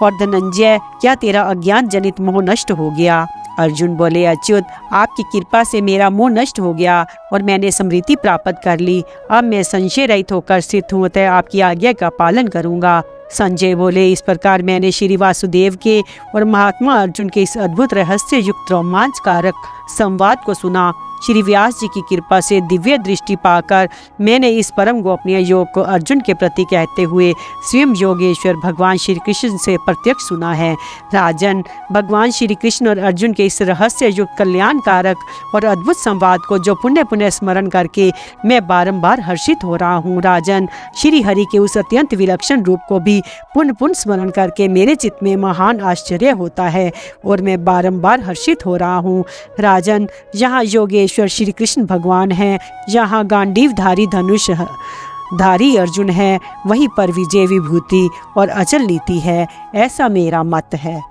और धनंजय, क्या तेरा अज्ञान जनित मोह नष्ट हो गया? अर्जुन बोले, अच्युत, आपकी कृपा से मेरा मोह नष्ट हो गया और मैंने समृद्धि प्राप्त कर ली। अब मैं संशय रहित होकर स्थित हूँ, अतः आपकी आज्ञा का पालन करूँगा। संजय बोले, इस प्रकार मैंने श्री वासुदेव के और महात्मा अर्जुन के इस अद्भुत रहस्य युक्त रोमांचकारक संवाद को सुना। श्री व्यास जी की कृपा से दिव्य दृष्टि पाकर मैंने इस परम गोपनीय योग को अर्जुन के प्रति कहते हुए स्वयं योगेश्वर भगवान श्री कृष्ण से प्रत्यक्ष सुना है। राजन, भगवान श्री कृष्ण और अर्जुन के इस रहस्य युक्त कल्याणकारक और अद्भुत संवाद को जो पुण्य पुण्य स्मरण करके मैं बारंबार हर्षित हो रहा हूँ। राजन, श्री हरि के उस अत्यंत विलक्षण रूप को भी पुण्य पुण्य स्मरण करके मेरे चित्त में महान आश्चर्य होता है और मैं बारंबार हर्षित हो रहा हूँ। राजन, यहाँ योगेश्वर श्री कृष्ण भगवान है, यहाँ गांडीवधारी धनुष धारी अर्जुन है, वहीं पर विजय विभूति और अचल नीति है, ऐसा मेरा मत है।